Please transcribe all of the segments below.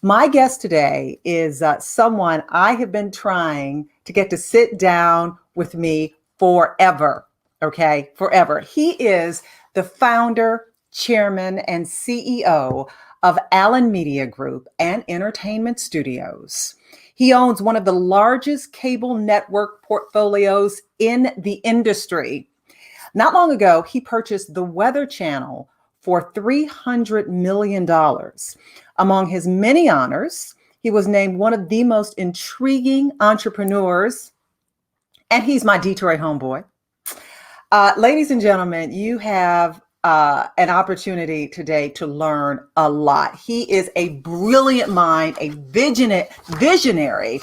My guest today is someone I have been trying to get to sit down with me forever. Okay, forever. He is the founder, chairman, and CEO of Allen Media Group and Entertainment Studios. He owns one of the largest cable network portfolios in the industry. Not long ago, he purchased the Weather Channel for $300 million. Among his many honors, he was named one of the most intriguing entrepreneurs, and he's my Detroit homeboy. Ladies and gentlemen, you have an opportunity today to learn a lot. He is a brilliant mind, a visionary.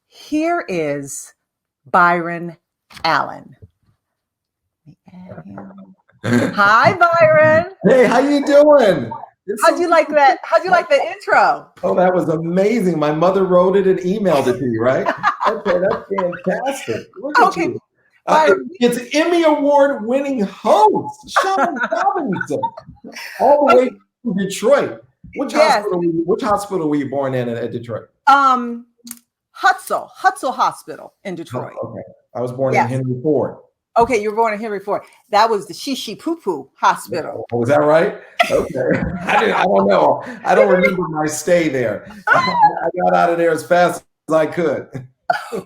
Here is Byron Allen. Hi, Byron. Hey, how you doing? How'd you like that? How'd you like the intro? Oh, that was amazing. My mother wrote it and emailed it to you, right? Okay, that's fantastic. Look at you. It's Emmy Award-winning host, Shaun Robinson, all the way from Detroit. Which hospital were you born in at Detroit? Hutzel Hospital in Detroit. Oh, okay, I was born in Henry Ford. Okay, you were born in Henry Ford. That was the Shishi Poo Poo Hospital. Oh, was that right? Okay. I don't know. I don't remember my stay there. I got out of there as fast as I could.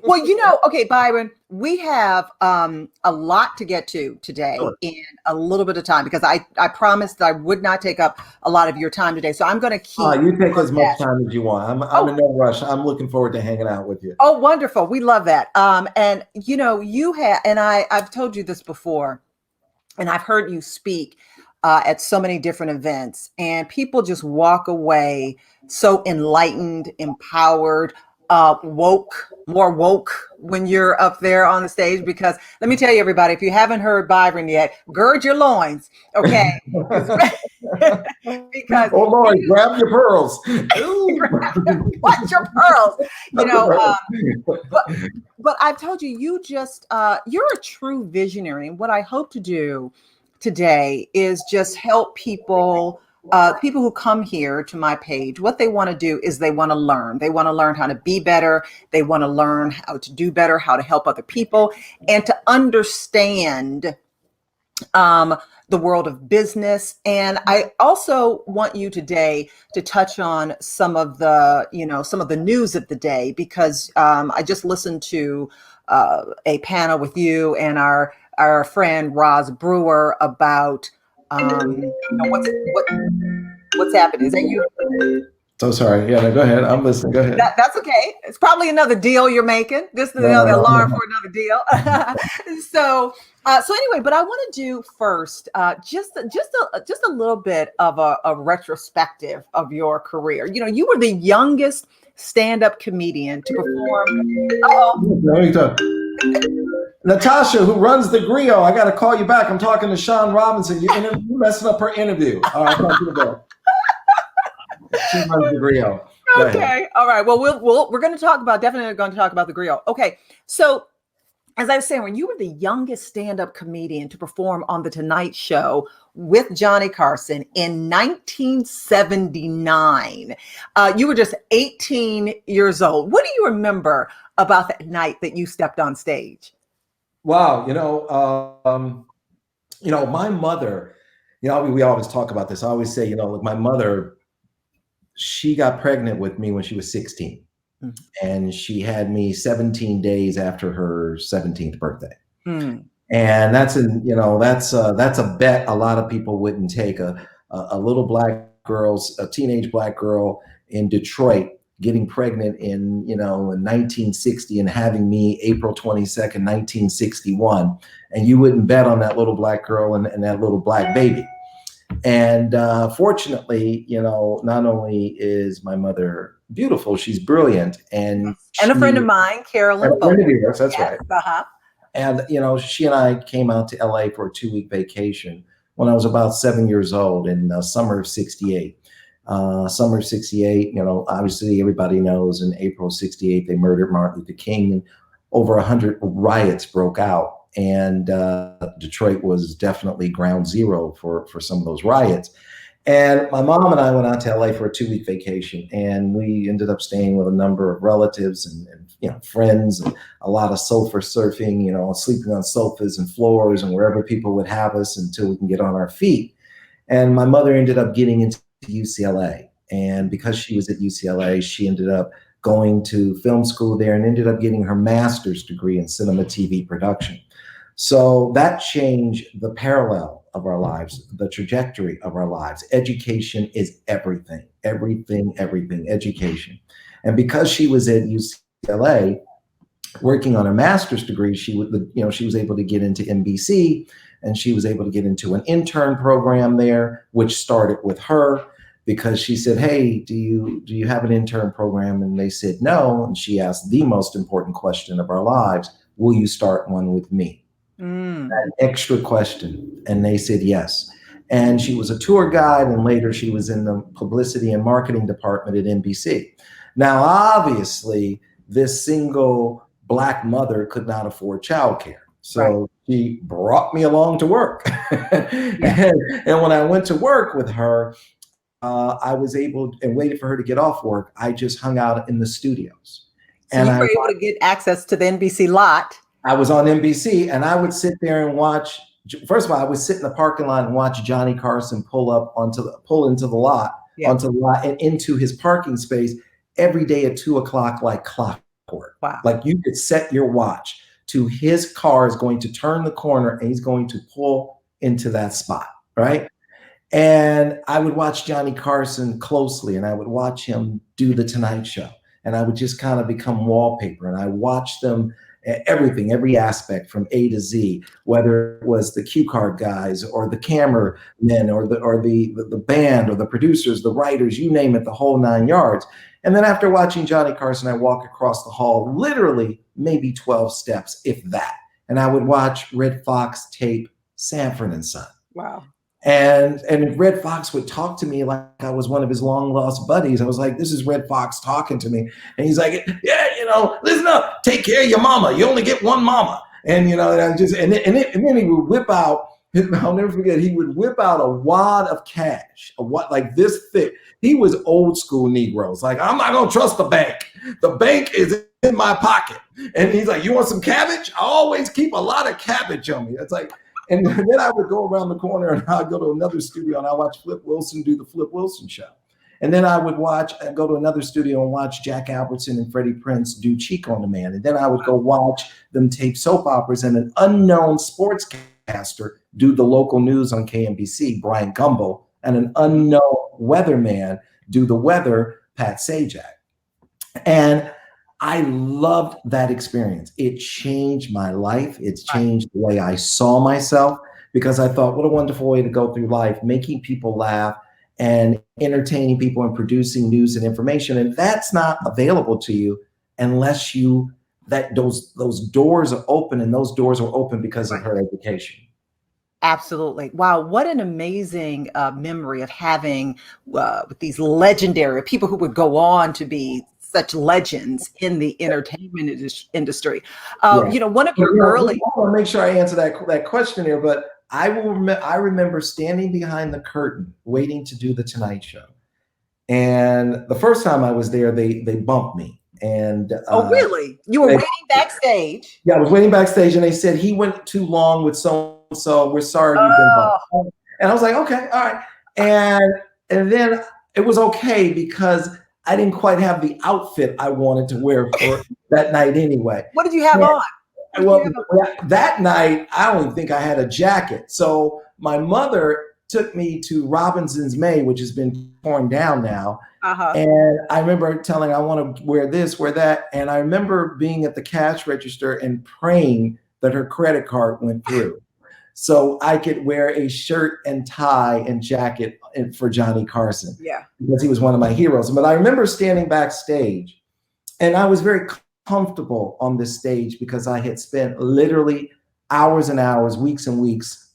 Well, okay, Byron, we have a lot to get to today in a little bit of time because I promised that I would not take up a lot of your time today. So I'm going to keep. You take as much time as you want. I'm in no rush. I'm looking forward to hanging out with you. Oh, wonderful. We love that. And you have, and I've told you this before, and I've heard you speak at so many different events, and people just walk away so enlightened, empowered, more woke when you're up there on the stage, because let me tell you, everybody, if you haven't heard Byron yet, gird your loins, okay? Because oh Lord, grab your pearls. Watch your pearls. But I've told you, you're a true visionary. And what I hope to do today is just help people who come here to my page. What they want to do is they want to learn. They want to learn how to be better. They want to learn how to do better, how to help other people, and to understand the world of business. And I also want you today to touch on some of the news of the day, because I just listened to a panel with you and our friend Roz Brewer about what's happening. Is that you? So sorry. Yeah, no, go ahead. I'm listening. Go ahead. That's okay. It's probably another deal you're making. This is another alarm for another deal. So anyway, but I want to do first just a little bit of a retrospective of your career. You were the youngest stand-up comedian to perform. Natasha, who runs the Griot, I got to call you back. I'm talking to Shaun Robinson. You're messing up her interview. All right, talk to the bill. She runs the Griot. Okay, all right. Well, we're going to definitely going to talk about the Griot. Okay, so as I was saying, when you were the youngest stand-up comedian to perform on The Tonight Show with Johnny Carson in 1979, you were just 18 years old. What do you remember about that night that you stepped on stage? Wow, my mother, we always talk about this. I always say, my mother, she got pregnant with me when she was 16. Mm. And she had me 17 days after her 17th birthday. Mm. And that's a bet a lot of people wouldn't take. A little black girl, a teenage black girl in Detroit getting pregnant in 1960 and having me April 22nd, 1961. And you wouldn't bet on that little black girl and that little black baby. And fortunately, not only is my mother beautiful, she's brilliant. And a friend of mine, Carolyn. Yes, that's right. Uh-huh. And, she and I came out to LA for a 2-week vacation when I was about 7 years old in summer of 68. Summer of 68, obviously everybody knows in April of 68, they murdered Martin Luther King, and over 100 riots broke out. And Detroit was definitely ground zero for some of those riots. And my mom and I went out to LA for a 2-week vacation, and we ended up staying with a number of relatives and friends, and a lot of sofa surfing, sleeping on sofas and floors and wherever people would have us until we can get on our feet. And my mother ended up getting into UCLA. And because she was at UCLA, she ended up going to film school there and ended up getting her master's degree in cinema TV production. So that changed the parallel of our lives, the trajectory of our lives. Education is everything, everything, everything, education. And because she was at UCLA working on her master's degree, she was able to get into NBC, and she was able to get into an intern program there, which started with her because she said, "Hey, do you have an intern program?" And they said no. And she asked the most important question of our lives: "Will you start one with me?" That extra question. And they said yes. And she was a tour guide, and later she was in the publicity and marketing department at NBC. Now, obviously, this single Black mother could not afford childcare. So she brought me along to work. And when I went to work with her, I was able and waited for her to get off work. I just hung out in the studios. So you were able to get access to the NBC lot. I was on NBC, and I would sit there and watch. First of all, I would sit in the parking lot and watch Johnny Carson pull into the lot, onto the lot and into his parking space every day at 2:00, like clockwork. Wow. Like you could set your watch to his car is going to turn the corner and he's going to pull into that spot, right? And I would watch Johnny Carson closely, and I would watch him do the Tonight Show, and I would just kind of become wallpaper, and I watched them. Everything, every aspect from A to Z, whether it was the cue card guys or the cameramen or the band or the producers, the writers, you name it, the whole 9 yards. And then after watching Johnny Carson, I walk across the hall, literally maybe 12 steps, if that. And I would watch Red Fox tape Sanford and Son. Wow. And Red Fox would talk to me like I was one of his long lost buddies. I was like, this is Red Fox talking to me. And he's like, yeah, listen up, take care of your mama. You only get one mama. And, and then he would whip out, I'll never forget, he would whip out a wad of cash, like this thick. He was old school Negroes. Like, I'm not going to trust the bank. The bank is in my pocket. And he's like, you want some cabbage? I always keep a lot of cabbage on me. It's like, and then I would go around the corner and I'd go to another studio and I watch Flip Wilson do the Flip Wilson show. And then I would go to another studio and watch Jack Albertson and Freddie Prinze do Cheek on Demand. And then I would go watch them tape soap operas and an unknown sportscaster do the local news on KMBC, Brian Gumbel, and an unknown weatherman do the weather, Pat Sajak. And I loved that experience. It changed my life. It's changed the way I saw myself, because I thought, what a wonderful way to go through life, making people laugh and entertaining people and producing news and information. And that's not available to you unless those doors are open, and those doors are open because of her education. Absolutely. Wow. What an amazing memory of having with these legendary people who would go on to be such legends in the entertainment industry. One of your early. I want to make sure I answer that question here, but I remember standing behind the curtain waiting to do the Tonight Show. And the first time I was there, they bumped me. And oh, really? You were waiting backstage? Yeah, I was waiting backstage, and they said, he went too long with so-and-so. We're sorry you've been bumped. And I was like, okay, all right. And then it was okay because I didn't quite have the outfit I wanted to wear for that night anyway. What did you have on? Well, that night, I don't even think I had a jacket. So my mother took me to Robinson's May, which has been torn down now. And I remember telling her, I want to wear this, wear that. And I remember being at the cash register and praying that her credit card went through so I could wear a shirt and tie and jacket for Johnny Carson. Yeah. Because he was one of my heroes. But I remember standing backstage, and I was very comfortable on this stage because I had spent literally hours and hours, weeks and weeks,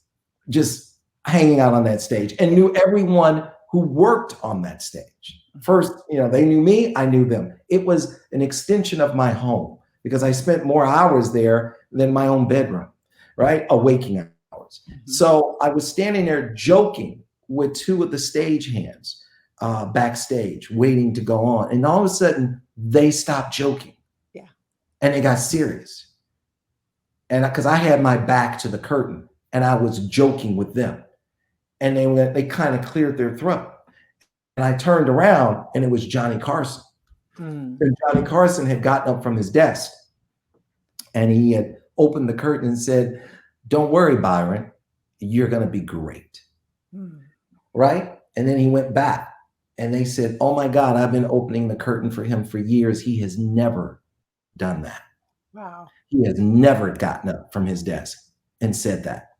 just hanging out on that stage, and knew everyone who worked on that stage. First, they knew me, I knew them. It was an extension of my home because I spent more hours there than my own bedroom, right? Waking hours. So I was standing there joking with two of the stagehands backstage waiting to go on. And all of a sudden, they stopped joking. Yeah. And they got serious. And because I had my back to the curtain and I was joking with them. And they kind of cleared their throat. And I turned around and it was Johnny Carson. And Johnny Carson had gotten up from his desk and he had opened the curtain and said, "Don't worry, Byron, you're going to be great." Right? And then he went back and they said, "Oh my God, I've been opening the curtain for him for years. He has never done that." Wow. He has never gotten up from his desk and said that.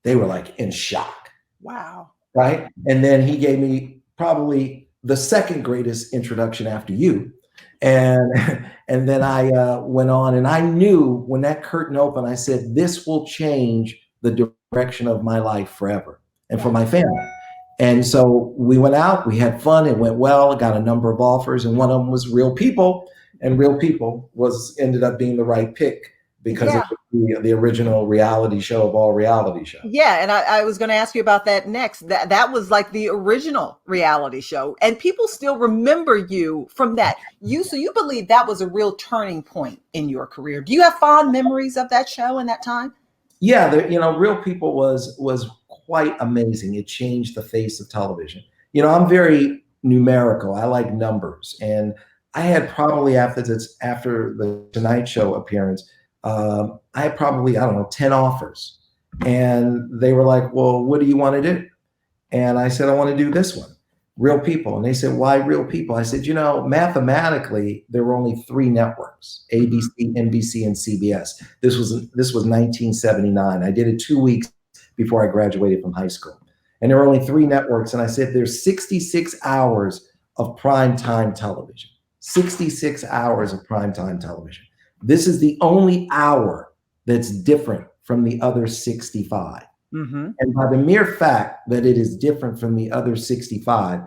They were like in shock. Wow. Right? And then he gave me probably the second greatest introduction after you. And then I went on and I knew when that curtain opened, I said, this will change the direction of my life forever and for my family. And so we went out, we had fun, it went well, got a number of offers, and one of them was Real People. And Real People ended up being the right pick because it was the original reality show of all reality shows. Yeah, and I was going to ask you about that next. That was like the original reality show, and people still remember you from that. So you believe that was a real turning point in your career. Do you have fond memories of that show and that time? Yeah, Real People was quite amazing. It changed the face of television. I'm very numerical. I like numbers, and I had probably after the Tonight Show appearance, I had probably, I don't know, 10 offers. And they were like, "Well, what do you want to do?" And I said, "I want to do this one, Real People." And they said, "Why Real People?" I said, mathematically, there were only 3 networks, ABC, NBC, and CBS. This was 1979. I did it 2 weeks before I graduated from high school. And there were only 3 networks. And I said, there's 66 hours of primetime television. 66 hours of primetime television. This is the only hour that's different from the other 65. And by the mere fact that it is different from the other 65,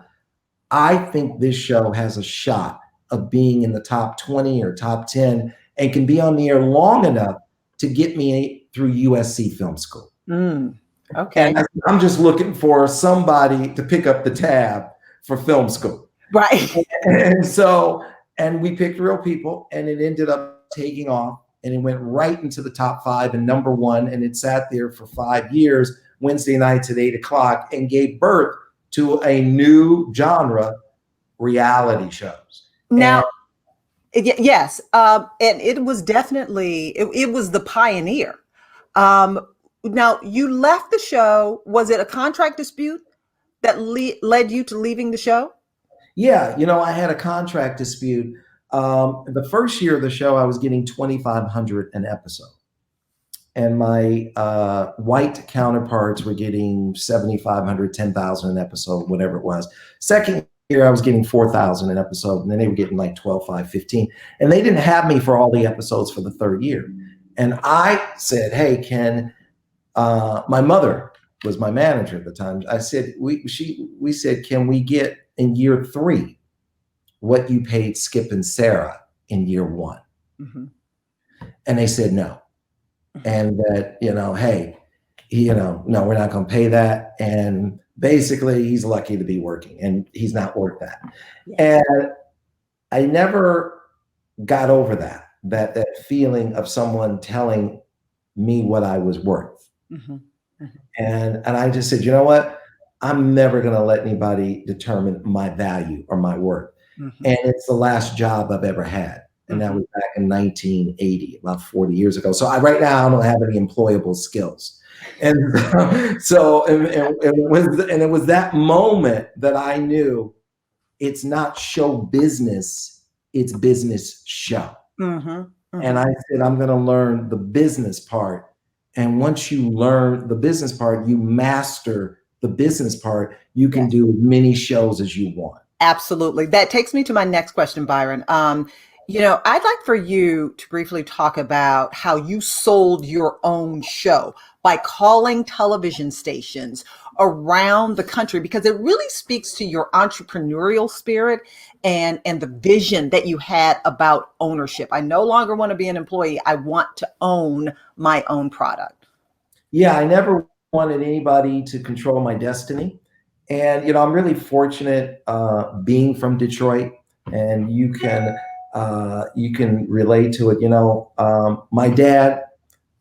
I think this show has a shot of being in the top 20 or top 10 and can be on the air long enough to get me through USC Film School. Okay. And I'm just looking for somebody to pick up the tab for film school. Right. And we picked Real People, and it ended up taking off, and it went right into the top 5 and number 1. And it sat there for 5 years, Wednesday nights at 8:00, and gave birth to a new genre, reality shows. Now, yes. And it was definitely, it was the pioneer. Now, you left the show. Was it a contract dispute that led you to leaving the show? Yeah, I had a contract dispute. The first year of the show, I was getting $2,500 an episode. And my white counterparts were getting $7,500, $10,000 an episode, whatever it was. Second year, I was getting $4,000 an episode, and then they were getting like $12,500, $15,000. And they didn't have me for all the episodes for the third year. And I said, "Hey, my mother was my manager at the time. I said, we said, can we get in year 3 what you paid Skip and Sarah in year 1? And they said no. And that, hey, no, we're not going to pay that. And basically he's lucky to be working and he's not worth that. Yeah. And I never got over that feeling of someone telling me what I was worth. And I just said, you know what? I'm never going to let anybody determine my value or my worth. And it's the last job I've ever had. And that was back in 1980, about 40 years ago. So right now I don't have any employable skills. And it was that moment that I knew it's not show business, it's business show. And I said, I'm going to learn the business part. And once you learn the business part, you master the business part, you can do as many shows as you want. Absolutely. That takes me to my next question, Byron. I'd like for you to briefly talk about how you sold your own show by calling television stations around the country, because it really speaks to your entrepreneurial spirit and the vision that you had about ownership. I no longer want to be an employee. I want to own my own product. Yeah, I never wanted anybody to control my destiny. And I'm really fortunate being from Detroit, and you can relate to it. My dad,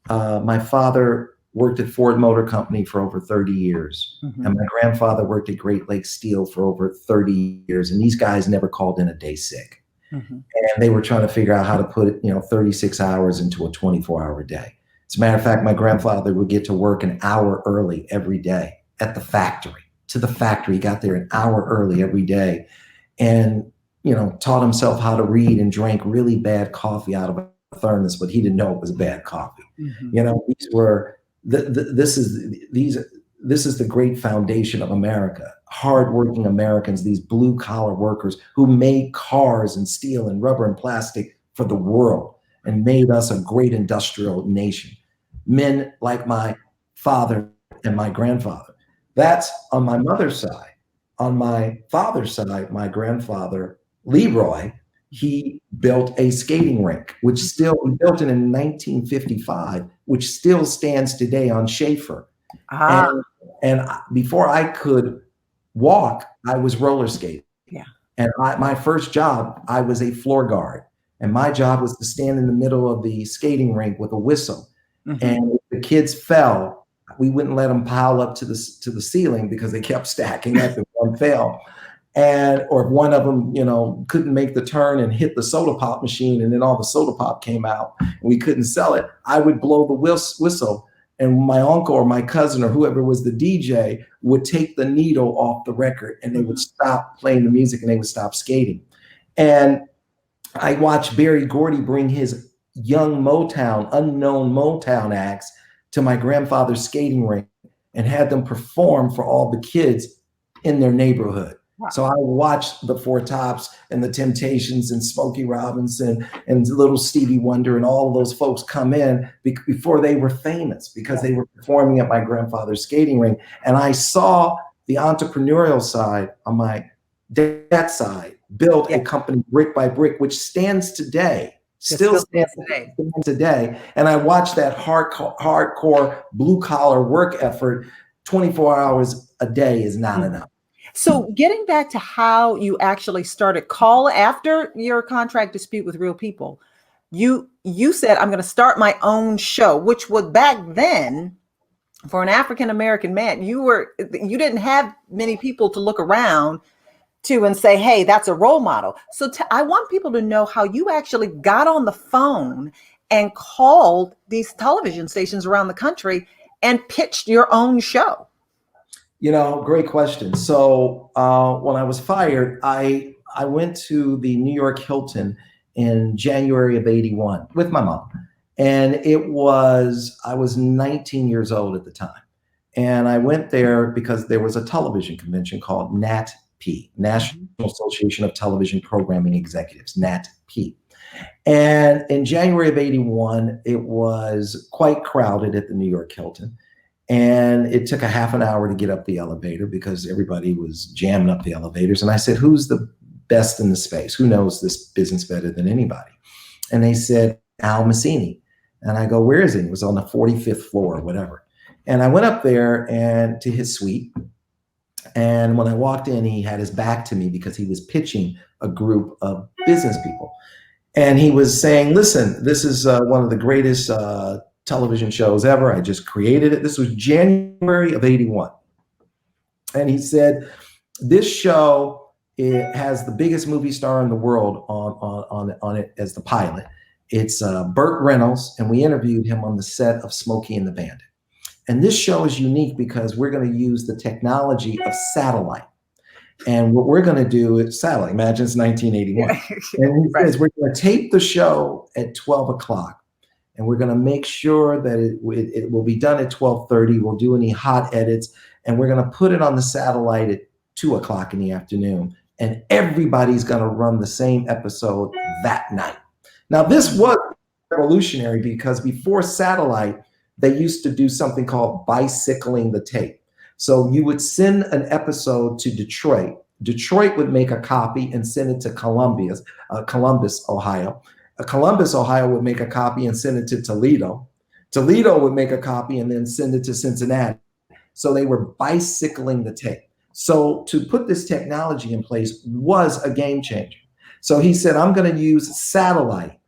my father worked at Ford Motor Company for over 30 years, and my grandfather worked at Great Lakes Steel for over 30 years. And these guys never called in a day sick, and they were trying to figure out how to put 36 hours into a 24-hour day. As a matter of fact, my grandfather would get to work an hour early every day at the factory. To the factory, he got there an hour early every day, and taught himself how to read and drank really bad coffee out of a thermos, but he didn't know it was bad coffee. These were this is the great foundation of America. Hardworking Americans, these blue collar workers who made cars and steel and rubber and plastic for the world and made us a great industrial nation. Men like my father and my grandfather. That's on my mother's side. On my father's side, my grandfather, Leroy, he built a skating rink, which still built it in 1955, which still stands today on Schaefer. And before I could walk, I was roller skating. Yeah. And my first job, I was a floor guard. And my job was to stand in the middle of the skating rink with a whistle. And if the kids fell, we wouldn't let them pile up to the ceiling because they kept stacking up if one fell. Or if one of them, couldn't make the turn and hit the soda pop machine, and then all the soda pop came out and we couldn't sell it, I would blow the whistle, and my uncle or my cousin or whoever was the DJ would take the needle off the record, and they would stop playing the music and they would stop skating. And I watched Berry Gordy bring his young unknown Motown acts to my grandfather's skating rink and had them perform for all the kids in their neighborhood. Wow. So I watched the Four Tops and the Temptations and Smokey Robinson and little Stevie Wonder and all of those folks come in before they were famous, because they were performing at my grandfather's skating rink. And I saw the entrepreneurial side on my dad's side build a company brick by brick, which stands today. Still stands today. And I watched that hardcore blue collar work effort. 24 hours a day is not enough. So getting back to how you actually started call after your contract dispute with Real People, you said, I'm going to start my own show, which was back then for an African-American man, you didn't have many people to look around to and say, hey, that's a role model. So I want people to know how you actually got on the phone and called these television stations around the country and pitched your own show. Great question. So when I was fired, I went to the New York Hilton in January of '81 with my mom. And I was 19 years old at the time. And I went there because there was a television convention called NATP, National Association of Television Programming Executives, NATP. And in January of '81, it was quite crowded at the New York Hilton. And it took a half an hour to get up the elevator because everybody was jamming up the elevators. And I said, who's the best in the space? Who knows this business better than anybody? And they said, Al Massini. And I go, where is he? It was on the 45th floor or whatever. And I went up there and to his suite. And when I walked in, he had his back to me because he was pitching a group of business people. And he was saying, listen, this is one of the greatest television shows ever. I just created it. This was January of '81. And he said, this show, it has the biggest movie star in the world on it as the pilot. It's Burt Reynolds, and we interviewed him on the set of Smokey and the Bandit. And this show is unique because we're going to use the technology of satellite. And what we're going to do is satellite. Imagine it's 1981. And he says, we're going to tape the show at 12 o'clock. And we're going to make sure that it will be done at 12:30. We'll do any hot edits. And we're going to put it on the satellite at 2 o'clock in the afternoon. And everybody's going to run the same episode that night. Now, this was revolutionary because before satellite, they used to do something called bicycling the tape. So you would send an episode to Detroit. Detroit would make a copy and send it to Columbus, Ohio. Columbus, Ohio would make a copy and send it to Toledo. Toledo would make a copy and then send it to Cincinnati. So they were bicycling the tape. So to put this technology in place was a game changer. So he said, I'm going to use satellite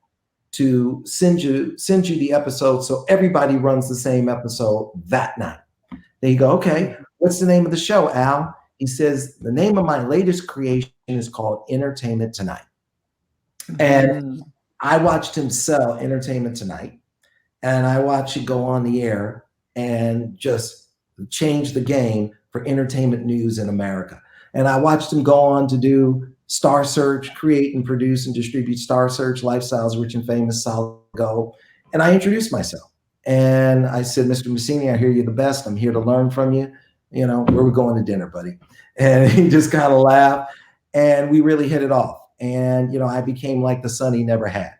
to send you the episode so everybody runs the same episode that night. Then you go, okay, what's the name of the show, Al? He says, the name of my latest creation is called Entertainment Tonight. And I watched him sell Entertainment Tonight, and I watched it go on the air and just change the game for entertainment news in America. And I watched him go on to do Star Search, create and produce and distribute Star Search, Lifestyles, Rich and Famous, Solid Gold. And I introduced myself. And I said, Mr. Massini, I hear you're the best. I'm here to learn from you. You know, where we're going to dinner, buddy. And he just kind of laughed. And we really hit it off. And, you know, I became like the son he never had.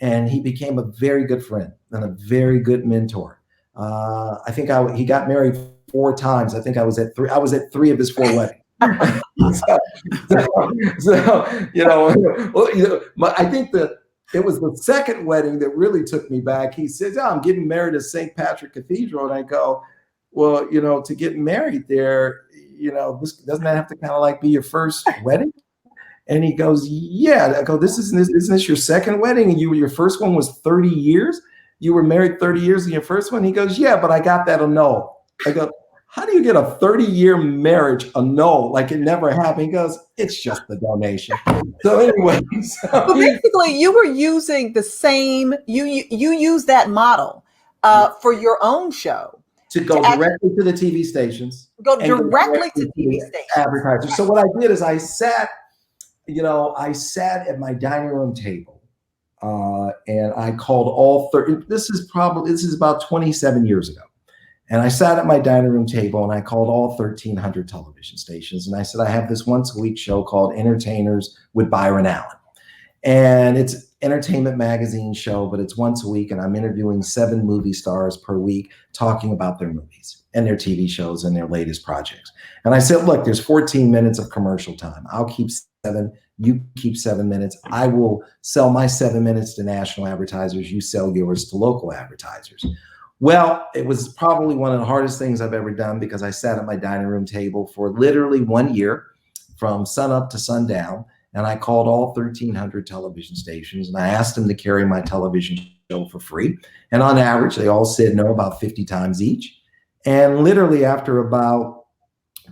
And he became a very good friend and a very good mentor. I think he got married 4 times. I think I was at 3. I was at 3 of his 4 weddings. so you know, I think that it was the second wedding that really took me back. He says, oh, I'm getting married at St. Patrick Cathedral. And I go, well, you know, to get married there, you know, doesn't that have to kind of like be your first wedding? And he goes, yeah. I go, isn't this your second wedding? And your first one was 30 years? You were married 30 years in your first one? He goes, yeah, but I got that annulled. I go, how do you get a 30-year marriage annulled? Like it never happened. He goes, it's just the donation. So anyway. But basically you were using the same, you use that model for your own show. To go directly to the TV stations. Go directly to TV stations. Advertisers. So what I did is I sat at my dining room table and I called all 30. This is about 27 years ago. And I sat at my dining room table and I called all 1,300 television stations. And I said, I have this once a week show called Entertainers with Byron Allen. And it's an entertainment magazine show, but it's once a week. And I'm interviewing 7 movie stars per week, talking about their movies and their TV shows and their latest projects. And I said, look, there's 14 minutes of commercial time. I'll keep 7. You keep 7 minutes. I will sell my 7 minutes to national advertisers. You sell yours to local advertisers. Well, it was probably one of the hardest things I've ever done because I sat at my dining room table for literally 1 year from sunup to sundown. And I called all 1,300 television stations and I asked them to carry my television show for free. And on average, they all said no about 50 times each. And literally after about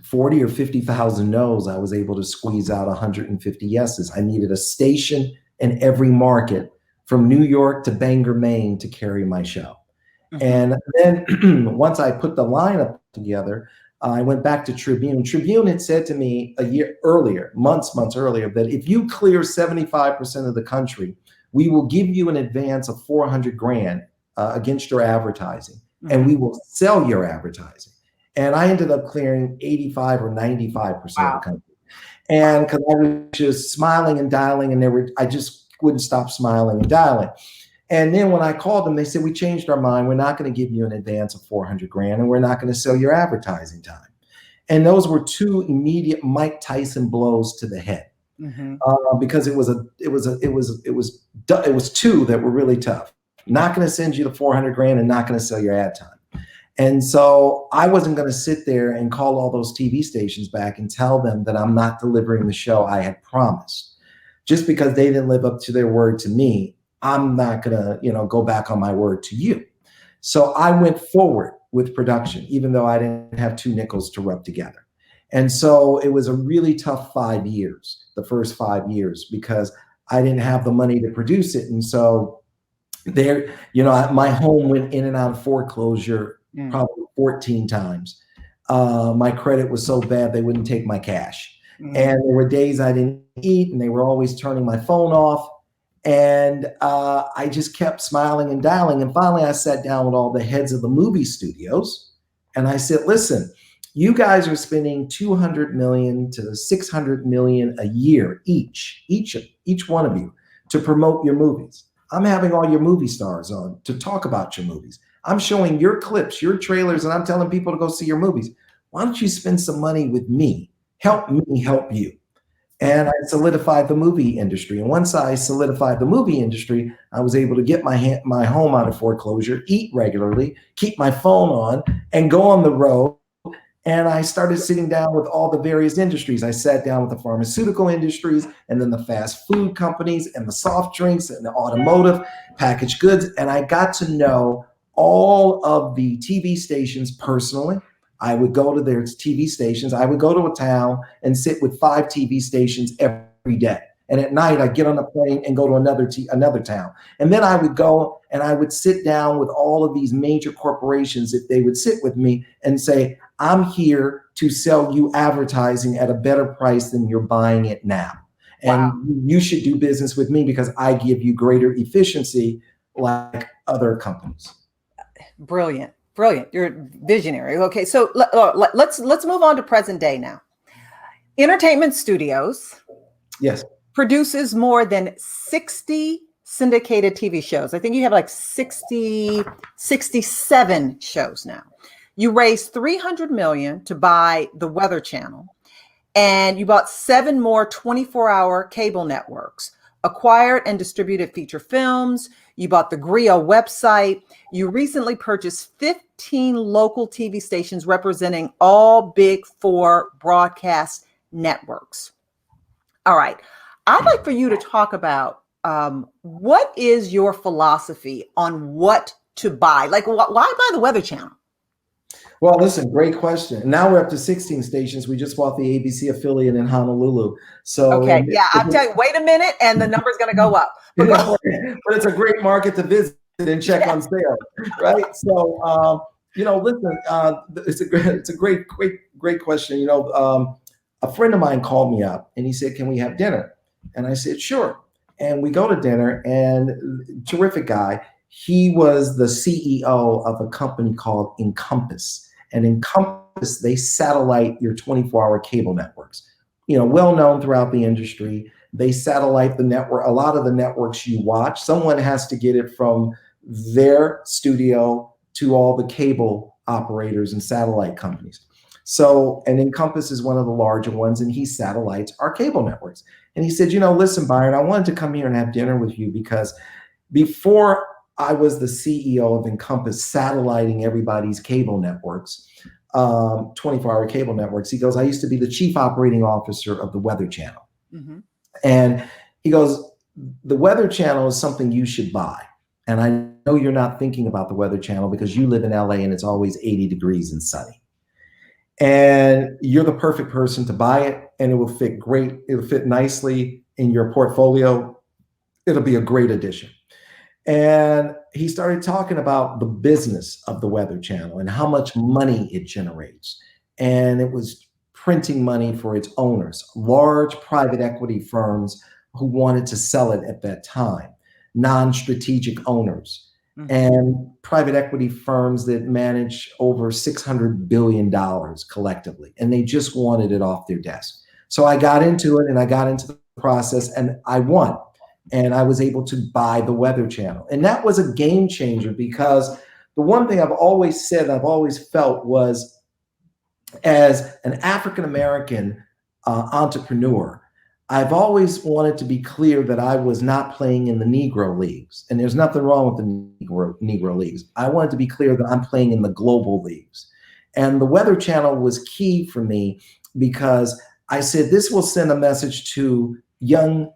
40 or 50,000 no's, I was able to squeeze out 150 yeses. I needed a station in every market from New York to Bangor, Maine to carry my show. And then once I put the lineup together, I went back to Tribune. Tribune had said to me a year earlier, months earlier, that if you clear 75% of the country, we will give you an advance of $400,000 against your advertising, and we will sell your advertising. And I ended up clearing 85 or 95% of the country. And because I was just smiling and dialing, and I just wouldn't stop smiling and dialing. And then when I called them, they said, we changed our mind. We're not going to give you an advance of $400,000 and we're not going to sell your advertising time. And those were 2 immediate Mike Tyson blows to the head because it was 2 that were really tough. Not going to send you the $400,000 and not going to sell your ad time. And so I wasn't going to sit there and call all those TV stations back and tell them that I'm not delivering the show I had promised. Just because they didn't live up to their word to me, I'm not going to, go back on my word to you. So I went forward with production, even though I didn't have 2 nickels to rub together. And so it was a really tough 5 years, the first 5 years, because I didn't have the money to produce it. And so there, my home went in and out of foreclosure probably 14 times. My credit was so bad, they wouldn't take my cash. And there were days I didn't eat and they were always turning my phone off. And I just kept smiling and dialing. And finally, I sat down with all the heads of the movie studios. And I said, listen, you guys are spending $200 million to $600 million a year, each one of you, to promote your movies. I'm having all your movie stars on to talk about your movies. I'm showing your clips, your trailers, and I'm telling people to go see your movies. Why don't you spend some money with me? Help me help you. And I solidified the movie industry. And once I solidified the movie industry, I was able to get my home out of foreclosure, eat regularly, keep my phone on, and go on the road And I started sitting down with all the various industries. I sat down with the pharmaceutical industries and then the fast food companies and the soft drinks and the automotive, packaged goods. And I got to know all of the TV stations personally. I would go to their TV stations. I would go to a town and sit with 5 TV stations every day. And at night, I'd get on a plane and go to another town. And then I would go and I would sit down with all of these major corporations if they would sit with me and say, I'm here to sell you advertising at a better price than you're buying it now. And Wow. you should do business with me because I give you greater efficiency like other companies. Brilliant. Brilliant. You're visionary. Okay, so let's move on to present day now. Entertainment Studios Yes. produces more than 60 syndicated TV shows. I think you have like 67 shows now. You raised $300 million to buy the Weather Channel, and you bought 7 more 24-hour cable networks, acquired and distributed feature films. You bought the Grio website. You recently purchased 15 local TV stations representing all big 4 broadcast networks. All right. I'd like for you to talk about what is your philosophy on what to buy? Like, why buy the Weather Channel? Well, listen, great question. Now we're up to 16 stations. We just bought the ABC affiliate in Honolulu. So okay, yeah, I'm telling you, wait a minute, and the number's going to go up. But it's a great market to visit and check on sale, right? So, listen, it's a great question. A friend of mine called me up and he said, "Can we have dinner?" And I said, "Sure." And we go to dinner, and terrific guy. He was the CEO of a company called Encompass. And Encompass, they satellite your 24-hour cable networks, well known throughout the industry. They satellite the network, a lot of the networks you watch. Someone has to get it from their studio to all the cable operators and satellite companies. So, and Encompass is one of the larger ones, and he satellites our cable networks. And he said, listen, Byron, I wanted to come here and have dinner with you because before I was the CEO of Encompass satelliting everybody's cable networks, 24-hour cable networks. He goes, I used to be the chief operating officer of the Weather Channel. Mm-hmm. And he goes, the Weather Channel is something you should buy. And I know you're not thinking about the Weather Channel because you live in LA and it's always 80 degrees and sunny. And you're the perfect person to buy it, and it will fit great. It'll fit nicely in your portfolio. It'll be a great addition. And he started talking about the business of the Weather Channel and how much money it generates. And it was printing money for its owners, large private equity firms who wanted to sell it at that time, non-strategic owners, and private equity firms that manage over $600 billion collectively. And they just wanted it off their desk. So I got into it and I got into the process and I won. And I was able to buy the Weather Channel. And that was a game changer because the one thing I've always said, I've always felt was as an African-American entrepreneur, I've always wanted to be clear that I was not playing in the Negro leagues. And there's nothing wrong with the Negro leagues. I wanted to be clear that I'm playing in the global leagues. And the Weather Channel was key for me because I said, this will send a message to young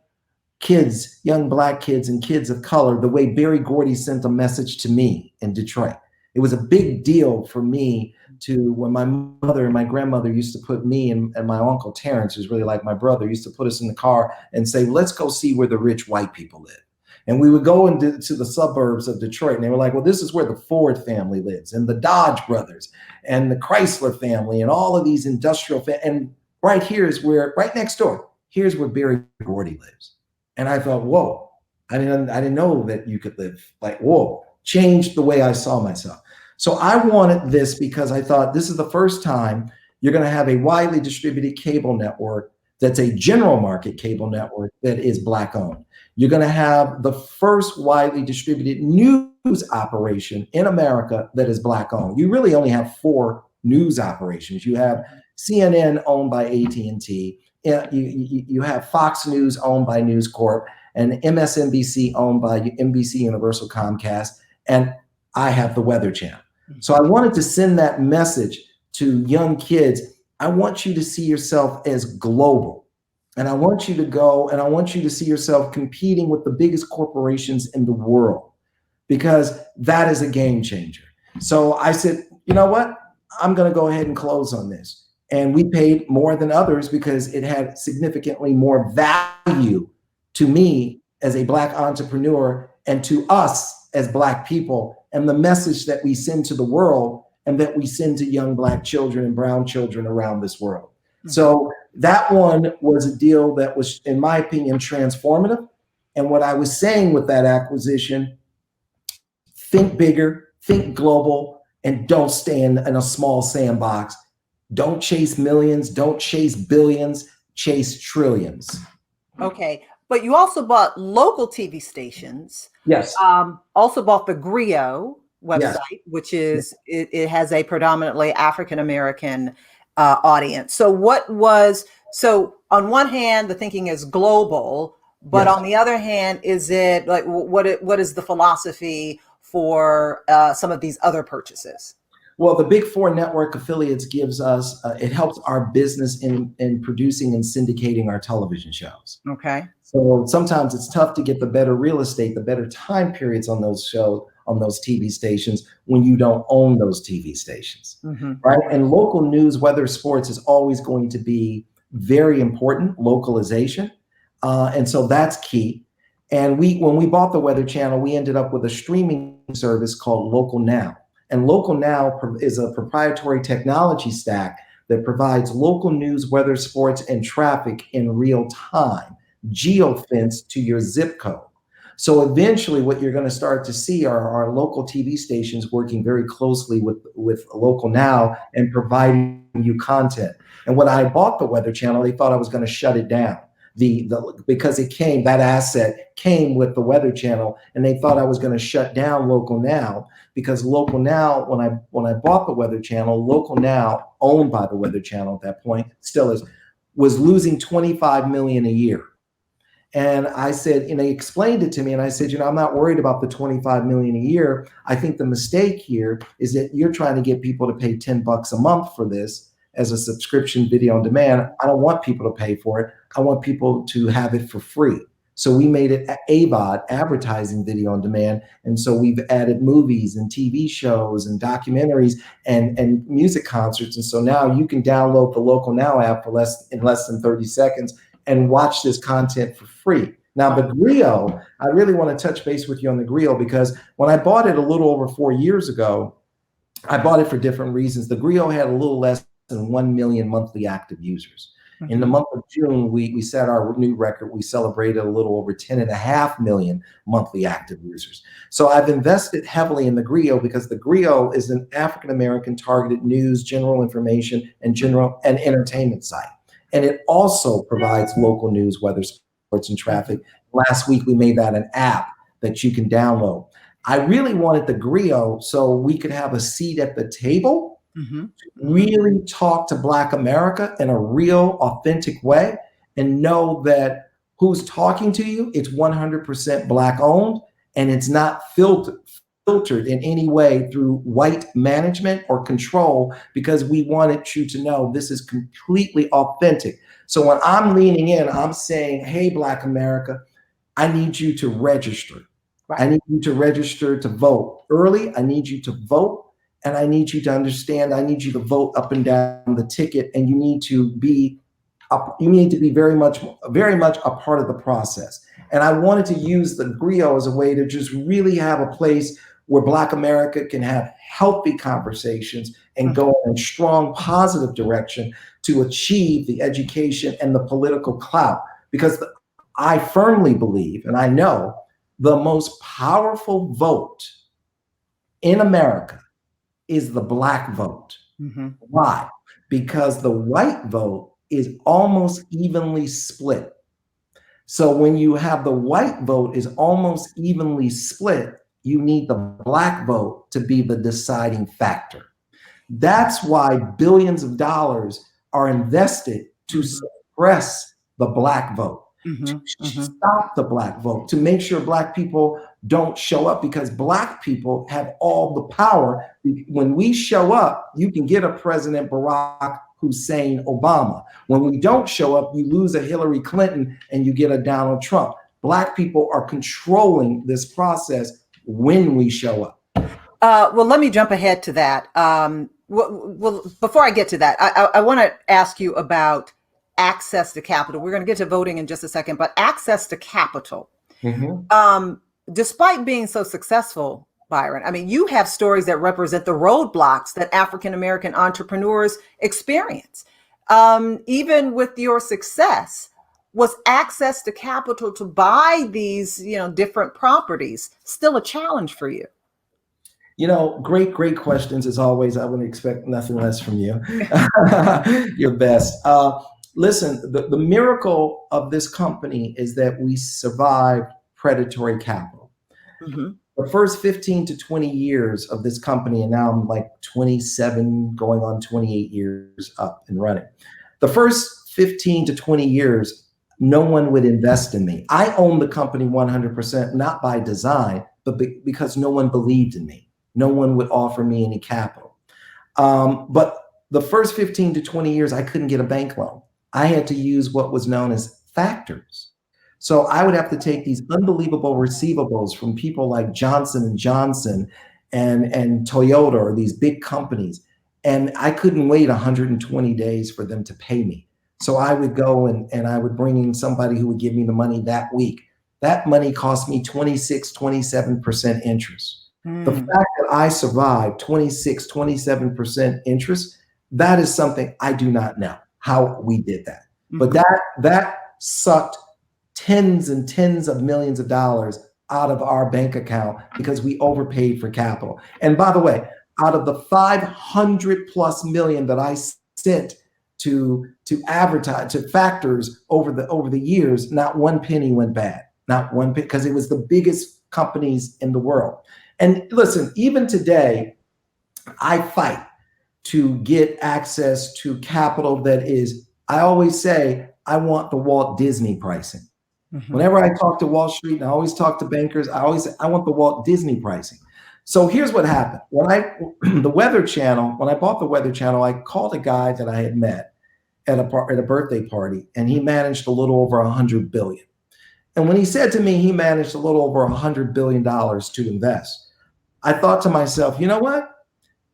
kids, young Black kids and kids of color, the way Berry Gordy sent a message to me in Detroit. It was a big deal for me to, when my mother and my grandmother used to put me and my uncle Terrence, who's really like my brother, used to put us in the car and say, let's go see where the rich white people live. And we would go into the suburbs of Detroit, and they were like, well, this is where the Ford family lives, and the Dodge brothers, and the Chrysler family, and all of these industrial and right here is where, right next door, here's where Berry Gordy lives. And I thought, whoa, I didn't know that you could live like, whoa, changed the way I saw myself. So I wanted this because I thought this is the first time you're going to have a widely distributed cable network that's a general market cable network that is Black owned. You're going to have the first widely distributed news operation in America that is Black owned. You really only have 4 news operations. You have CNN owned by AT&T. You have Fox News owned by News Corp, and MSNBC owned by NBC Universal Comcast, and I have the Weather Channel. So I wanted to send that message to young kids, I want you to see yourself as global. And I want you to go and I want you to see yourself competing with the biggest corporations in the world, because that is a game changer. So I said, you know what? I'm going to go ahead and close on this. And we paid more than others because it had significantly more value to me as a Black entrepreneur and to us as Black people, and the message that we send to the world and that we send to young Black children and brown children around this world. Mm-hmm. So that one was a deal that was, in my opinion, transformative. And what I was saying with that acquisition, think bigger, think global, and don't stay in a small sandbox. Don't chase millions, don't chase billions, chase trillions. Okay. But you also bought local TV stations. Yes. Also bought the Griot website, yes. which is, yes. It has a predominantly African-American audience. So on one hand, the thinking is global, but yes. on the other hand, is it like, what is the philosophy for some of these other purchases? Well, the Big Four network affiliates gives us, it helps our business in producing and syndicating our television shows. Okay. So sometimes it's tough to get the better real estate, the better time periods on those shows, on those TV stations when you don't own those TV stations, mm-hmm. right? And local news, weather, sports is always going to be very important, localization. And so that's key. And when we bought the Weather Channel, we ended up with a streaming service called Local Now. And Local Now is a proprietary technology stack that provides local news, weather, sports, and traffic in real time, geofenced to your zip code. So eventually what you're going to start to see are our local TV stations working very closely with Local Now and providing you content. And when I bought the Weather Channel, they thought I was going to shut it down. Because that asset came with the Weather Channel, and they thought I was going to shut down Local Now, because Local Now, when I bought the Weather Channel, Local Now, owned by the Weather Channel at that point, still is, was losing $25 million a year. And I said, and they explained it to me, and I said, I'm not worried about the $25 million a year. I think the mistake here is that you're trying to get people to pay $10 a month for this as a subscription video on demand. I don't want people to pay for it. I want people to have it for free. So we made it AVOD, advertising video on demand. And so we've added movies and TV shows and documentaries and music concerts. And so now you can download the Local Now app for in less than 30 seconds and watch this content for free. Now the Griot, I really want to touch base with you on the Griot, because when I bought it a little over 4 years ago, I bought it for different reasons. The Griot had a little less than 1 million monthly active users. In the month of June, we set our new record. We celebrated a little over 10.5 million monthly active users. So I've invested heavily in the Griot because the Griot is an African-American targeted news, general information, and entertainment site. And it also provides local news, weather, sports, and traffic. Last week, we made that an app that you can download. I really wanted the Griot so we could have a seat at the table, mm-hmm. really talk to Black America in a real, authentic way, and know that who's talking to you, it's 100% Black owned, and it's not filtered in any way through white management or control, because we wanted you to know this is completely authentic. So when I'm leaning in, I'm saying, hey, Black America, I need you to register. Right. I need you to register to vote early. I need you to vote. And I need you to understand, I need you to vote up and down the ticket, and you need to be very much a part of the process. And I wanted to use the Griot as a way to just really have a place where Black America can have healthy conversations and go in a strong, positive direction to achieve the education and the political clout. Because I firmly believe, and I know, the most powerful vote in America is the Black vote. Mm-hmm. Why? Because the white vote is almost evenly split. So when you have the white vote is almost evenly split, you need the Black vote to be the deciding factor. That's why billions of dollars are invested to suppress the Black vote. Mm-hmm. to Mm-hmm. stop the Black vote, to make sure Black people don't show up, because Black people have all the power. When we show up, you can get a President Barack Hussein Obama. When we don't show up, you lose a Hillary Clinton and you get a Donald Trump. Black people are controlling this process when we show up. Well, let me jump ahead to that. Well, before I get to that, I want to ask you about access to capital. We're going to get to voting in just a second, but access to capital. Mm-hmm. Despite being so successful, Byron, I mean, you have stories that represent the roadblocks that African American entrepreneurs experience. Even with your success, was access to capital to buy these, different properties still a challenge for you? Great questions as always. I wouldn't expect nothing less from you. Your best. Listen, the miracle of this company is that we survived predatory capital. Mm-hmm. The first 15 to 20 years of this company, and now I'm like 27, going on 28 years up and running. The first 15 to 20 years, no one would invest in me. I owned the company 100%, not by design, but because no one believed in me. No one would offer me any capital. But the first 15 to 20 years, I couldn't get a bank loan. I had to use what was known as factors. So I would have to take these unbelievable receivables from people like Johnson & Johnson and Toyota, or these big companies. And I couldn't wait 120 days for them to pay me. So I would go and I would bring in somebody who would give me the money that week. That money cost me 26, 27% interest. The fact that I survived 26, 27% interest, that is something I do not know how we did that. But that sucked tens and tens of millions of dollars out of our bank account because we overpaid for capital. And by the way, out of the 500 plus million that I sent to advertise, to factors over the years, not one penny went bad. Not one penny, because it was the biggest companies in the world. And listen, even today, I fight to get access to capital that is, I always say, I want the Walt Disney pricing. Mm-hmm. Whenever I talk to Wall Street, and I always talk to bankers, I always say, I want the Walt Disney pricing. So here's what happened. When I bought the Weather Channel, I called a guy that I had met at a birthday party, and he managed a little over $100 billion. And when he said to me, he managed a little over $100 billion to invest, I thought to myself, you know what?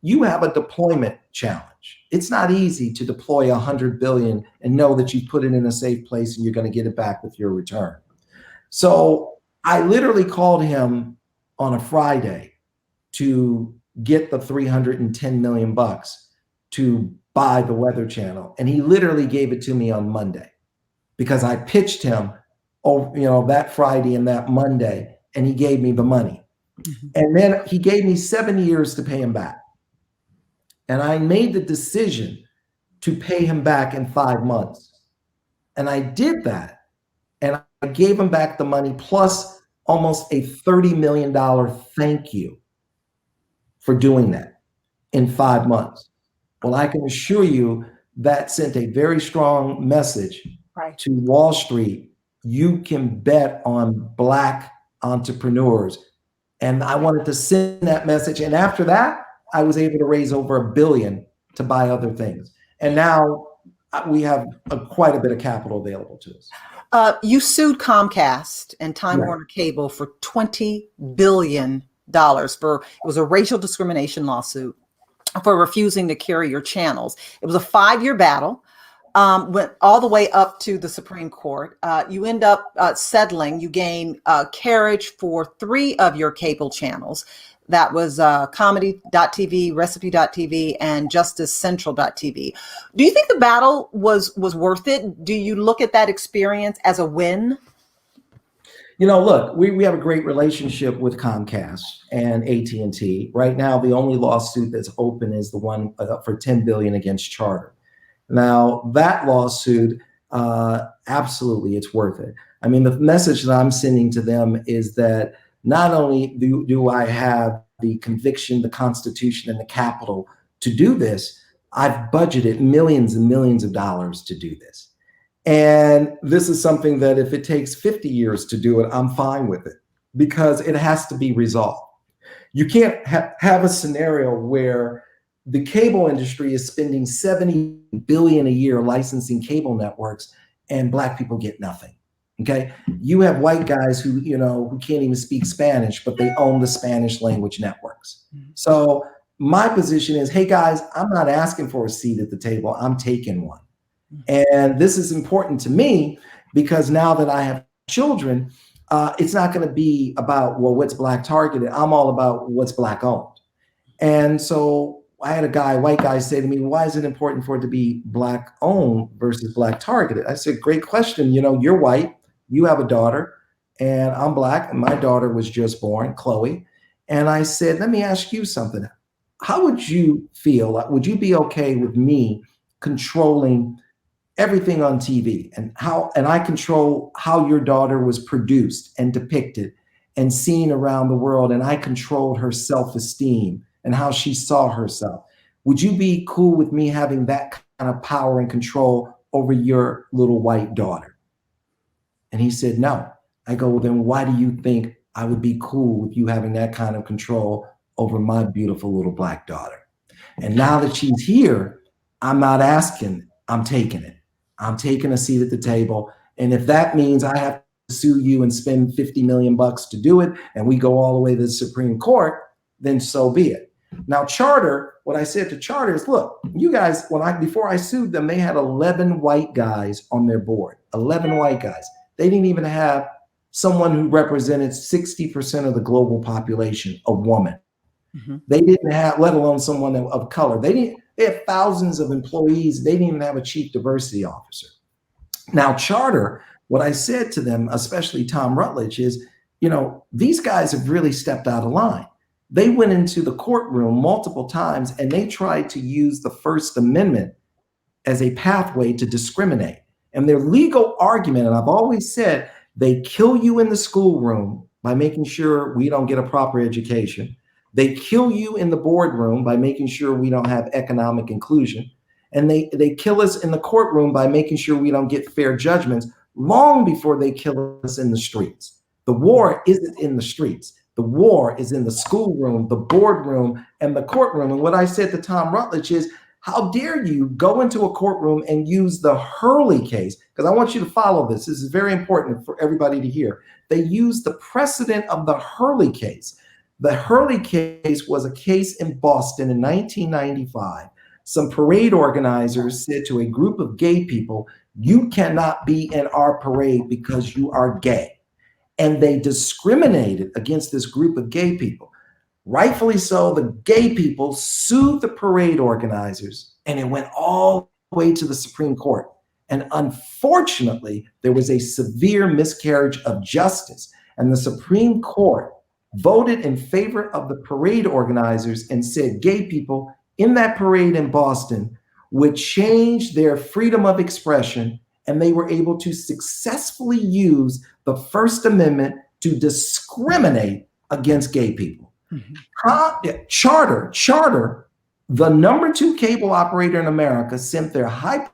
You have a deployment challenge. It's not easy to deploy $100 billion and know that you put it in a safe place and you're going to get it back with your return. So I literally called him on a Friday to get the $310 million to buy the Weather Channel. And he literally gave it to me on Monday because I pitched him that Friday and that Monday, and he gave me the money. Mm-hmm. And then he gave me 7 years to pay him back. And I made the decision to pay him back in 5 months. And I did that. And I gave him back the money plus almost a $30 million thank you for doing that in 5 months. Well, I can assure you that sent a very strong message to Wall Street. You can bet on Black entrepreneurs. And I wanted to send that message. And after that, I was able to raise over $1 billion to buy other things. And now we have quite a bit of capital available to us. You sued Comcast and Time Warner Cable for $20 billion it was a racial discrimination lawsuit for refusing to carry your channels. It was a 5-year battle. Went all the way up to the Supreme Court. You end up settling. You gain carriage for 3 of your cable channels. That was comedy.tv, recipe.tv, and justicecentral.tv. Do you think the battle was worth it? Do you look at that experience as a win? Look, we have a great relationship with Comcast and AT&T. Right now, the only lawsuit that's open is the one for $10 billion against Charter. Now, that lawsuit, absolutely, it's worth it. I mean, the message that I'm sending to them is that not only do I have the conviction, the Constitution, and the capital to do this, I've budgeted millions and millions of dollars to do this. And this is something that if it takes 50 years to do it, I'm fine with it because it has to be resolved. You can't have a scenario where the cable industry is spending 70 billion a year licensing cable networks and Black people get nothing. Okay. You have white guys who, who can't even speak Spanish, but they own the Spanish language networks. So my position is, hey guys, I'm not asking for a seat at the table. I'm taking one. And this is important to me because now that I have children, it's not going to be about, well, what's Black targeted. I'm all about what's Black owned. And so I had a white guy say to me, why is it important for it to be Black owned versus Black targeted? I said, great question. You're white, you have a daughter, and I'm Black, and my daughter was just born, Chloe. And I said, let me ask you something. How would you feel? Would you be okay with me controlling everything on TV and I control how your daughter was produced and depicted and seen around the world, and I controlled her self-esteem and how she saw herself? Would you be cool with me having that kind of power and control over your little white daughter? And he said, no. I go, well, then why do you think I would be cool with you having that kind of control over my beautiful little Black daughter? And now that she's here, I'm not asking, I'm taking it. I'm taking a seat at the table. And if that means I have to sue you and spend $50 million to do it, and we go all the way to the Supreme Court, then so be it. Now, Charter, what I said to Charter is, look, you guys, before I sued them, they had 11 white guys on their board, 11 white guys. They didn't even have someone who represented 60% of the global population, a woman. Mm-hmm. They didn't have, let alone someone of color. They had thousands of employees. They didn't even have a chief diversity officer. Now, Charter, what I said to them, especially Tom Rutledge, is, these guys have really stepped out of line. They went into the courtroom multiple times and they tried to use the First Amendment as a pathway to discriminate. And their legal argument, and I've always said, they kill you in the schoolroom by making sure we don't get a proper education. They kill you in the boardroom by making sure we don't have economic inclusion. And they kill us in the courtroom by making sure we don't get fair judgments long before they kill us in the streets. The war isn't in the streets. The war is in the schoolroom, the boardroom, and the courtroom. And what I said to Tom Rutledge is, how dare you go into a courtroom and use the Hurley case? Because I want you to follow this. This is very important for everybody to hear. They used the precedent of the Hurley case. The Hurley case was a case in Boston in 1995. Some parade organizers said to a group of gay people, you cannot be in our parade because you are gay. And they discriminated against this group of gay people. Rightfully so, the gay people sued the parade organizers, and it went all the way to the Supreme Court. And unfortunately, there was a severe miscarriage of justice, and the Supreme Court voted in favor of the parade organizers and said gay people in that parade in Boston would change their freedom of expression, and they were able to successfully use the First Amendment to discriminate against gay people. Mm-hmm. Charter, the number 2 cable operator in America, sent their high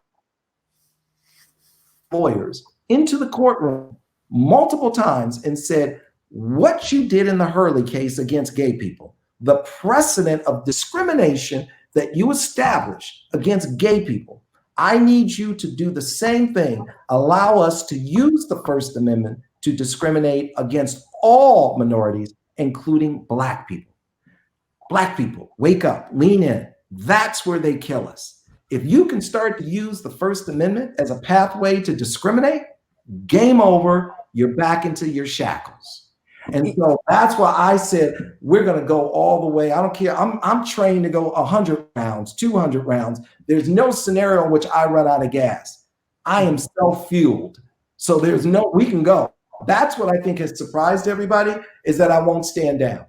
lawyers into the courtroom multiple times and said, what you did in the Hurley case against gay people, the precedent of discrimination that you established against gay people, I need you to do the same thing. Allow us to use the First Amendment to discriminate against all minorities, including Black people. Black people, wake up, lean in. That's where they kill us. If you can start to use the First Amendment as a pathway to discriminate, game over, you're back into your shackles. And so that's why I said, we're going to go all the way. I don't care. I'm trained to go 100 rounds, 200 rounds. There's no scenario in which I run out of gas. I am self-fueled. So we can go. That's what I think has surprised everybody, is that I won't stand down.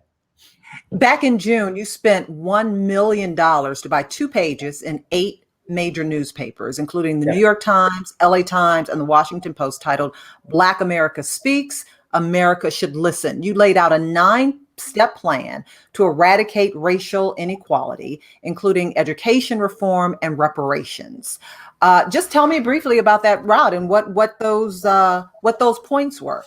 Back in June, you spent $1 million to buy 2 pages in 8 major newspapers, including the New York Times, LA Times, and the Washington Post, titled Black America Speaks, America Should Listen. You laid out a 9 8-step plan to eradicate racial inequality, including education reform and reparations. Just tell me briefly about that route and what those points were.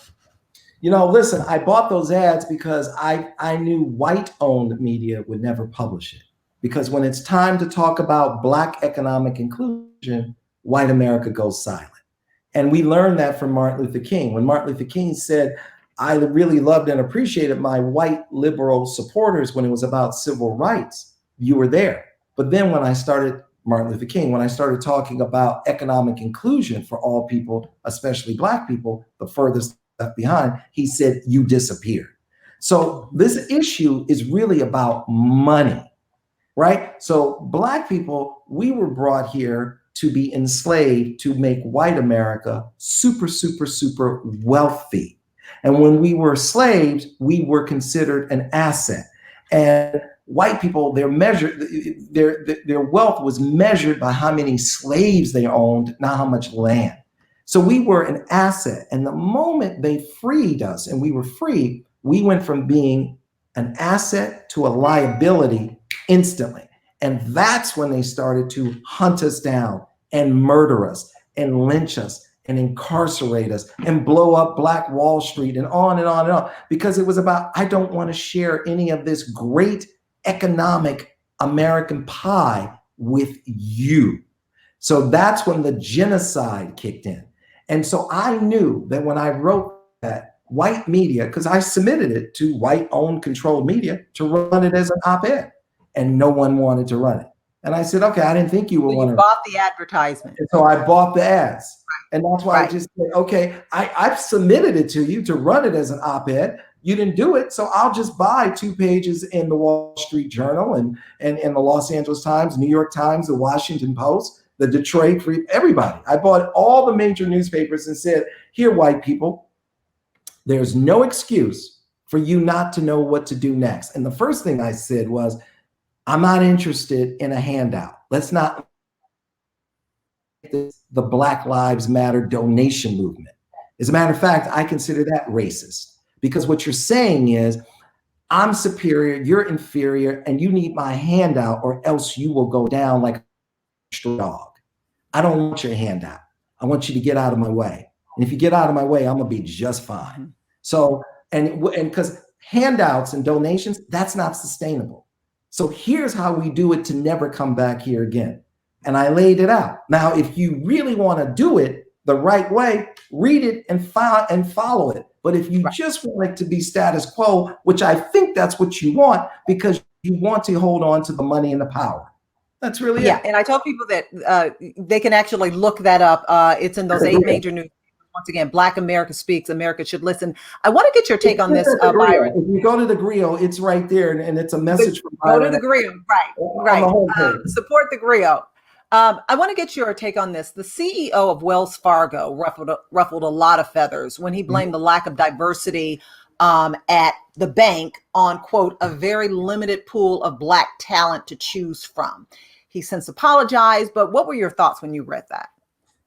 Listen, I bought those ads because I knew white-owned media would never publish it. Because when it's time to talk about Black economic inclusion, white America goes silent. And we learned that from Martin Luther King. When Martin Luther King said, I really loved and appreciated my white liberal supporters when it was about civil rights, you were there. But then when I started, Martin Luther King, when I started talking about economic inclusion for all people, especially Black people, the furthest left behind, he said, you disappeared. So this issue is really about money, right? So Black people, we were brought here to be enslaved to make white America super, super, super wealthy. And when we were slaves, we were considered an asset. And white people, their wealth was measured by how many slaves they owned, not how much land. So we were an asset. And the moment they freed us and we were free, we went from being an asset to a liability instantly. And that's when they started to hunt us down and murder us and lynch us and incarcerate us and blow up Black Wall Street and on and on and on. Because it was about, I don't want to share any of this great economic American pie with you. So that's when the genocide kicked in. And so I knew that when I wrote that, white media, because I submitted it to white-owned controlled media to run it as an op-ed, and no one wanted to run it. And I said, okay, I didn't think you would want to. You bought the advertisement. And so I bought the ads. Right. And that's why I just said, okay, I've submitted it to you to run it as an op-ed. You didn't do it, so I'll just buy 2 pages in the Wall Street Journal and the Los Angeles Times, New York Times, the Washington Post, the Detroit Free, everybody. I bought all the major newspapers and said, here, white people, there's no excuse for you not to know what to do next. And the first thing I said was, I'm not interested in a handout. Let's not the Black Lives Matter donation movement. As a matter of fact, I consider that racist, because what you're saying is, I'm superior, you're inferior, and you need my handout or else you will go down like a dog. I don't want your handout. I want you to get out of my way. And if you get out of my way, I'm gonna be just fine. So, and because handouts and donations, that's not sustainable. So here's how we do it to never come back here again. And I laid it out. Now, if you really want to do it the right way, read it and follow it. But if you just want it to be status quo, which I think that's what you want, because you want to hold on to the money and the power. That's really it. And I tell people that they can actually look that up. It's in those 8 major news. Once again, Black America Speaks, America Should Listen. I want to get your take on this, Byron. If you go to the griot, it's right there, and it's a message from Byron. Go to the griot, right. Support the griot. I want to get your take on this. The CEO of Wells Fargo ruffled a lot of feathers when he blamed the lack of diversity at the bank on, quote, a very limited pool of Black talent to choose from. He since apologized, but what were your thoughts when you read that?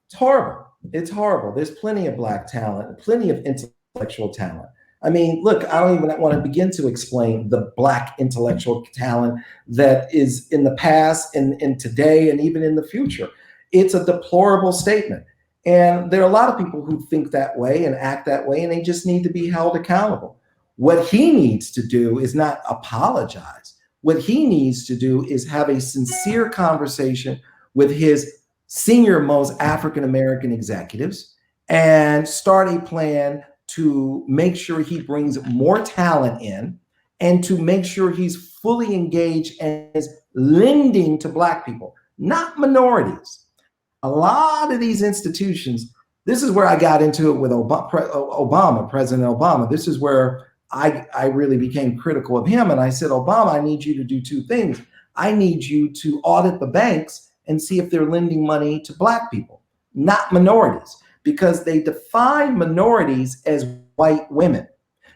It's horrible. It's horrible. There's plenty of Black talent, plenty of intellectual talent. I mean, look, I don't even want to begin to explain the Black intellectual talent that is in the past and today and even in the future. It's a deplorable statement. And there are a lot of people who think that way and act that way, and they just need to be held accountable. What he needs to do is not apologize. What he needs to do is have a sincere conversation with his senior most African-American executives and start a plan to make sure he brings more talent in and to make sure he's fully engaged and is lending to Black people, not minorities. A lot of these institutions, this is where I got into it with Obama, President Obama. This is where I really became critical of him. And I said, Obama, I need you to do 2 things. I need you to audit the banks and see if they're lending money to Black people, not minorities, because they define minorities as white women.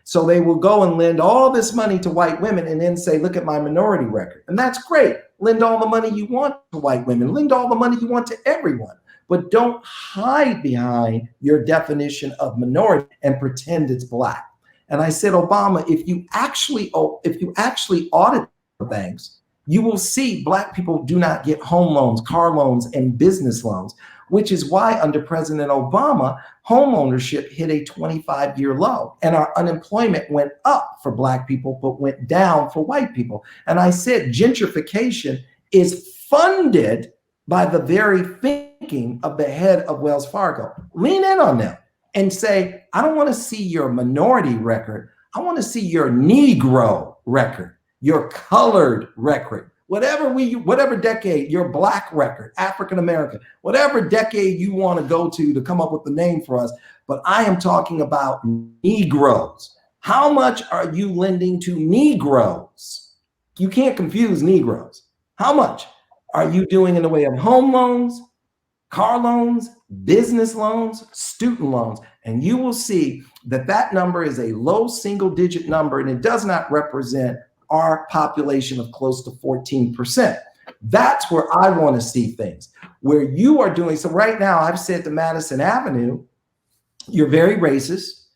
So they will go and lend all this money to white women and then say, look at my minority record. And that's great. Lend all the money you want to white women. Lend all the money you want to everyone. But don't hide behind your definition of minority and pretend it's Black. And I said, Obama, if you actually audit the banks, you will see Black people do not get home loans, car loans, and business loans, which is why under President Obama, home ownership hit a 25-year low. And our unemployment went up for Black people, but went down for white people. And I said, gentrification is funded by the very thinking of the head of Wells Fargo. Lean in on them and say, I don't want to see your minority record. I want to see your Negro record, your colored record, whatever decade, your Black record, African American, whatever decade you want to go to come up with the name for us. But I am talking about Negroes. How much are you lending to Negroes? You can't confuse Negroes. How much are you doing in the way of home loans, car loans, business loans, student loans? And you will see that that number is a low single-digit number, and it does not represent our population of close to 14%. That's where I want to see things, where you are doing. So right now, I've said to Madison Avenue, you're very racist.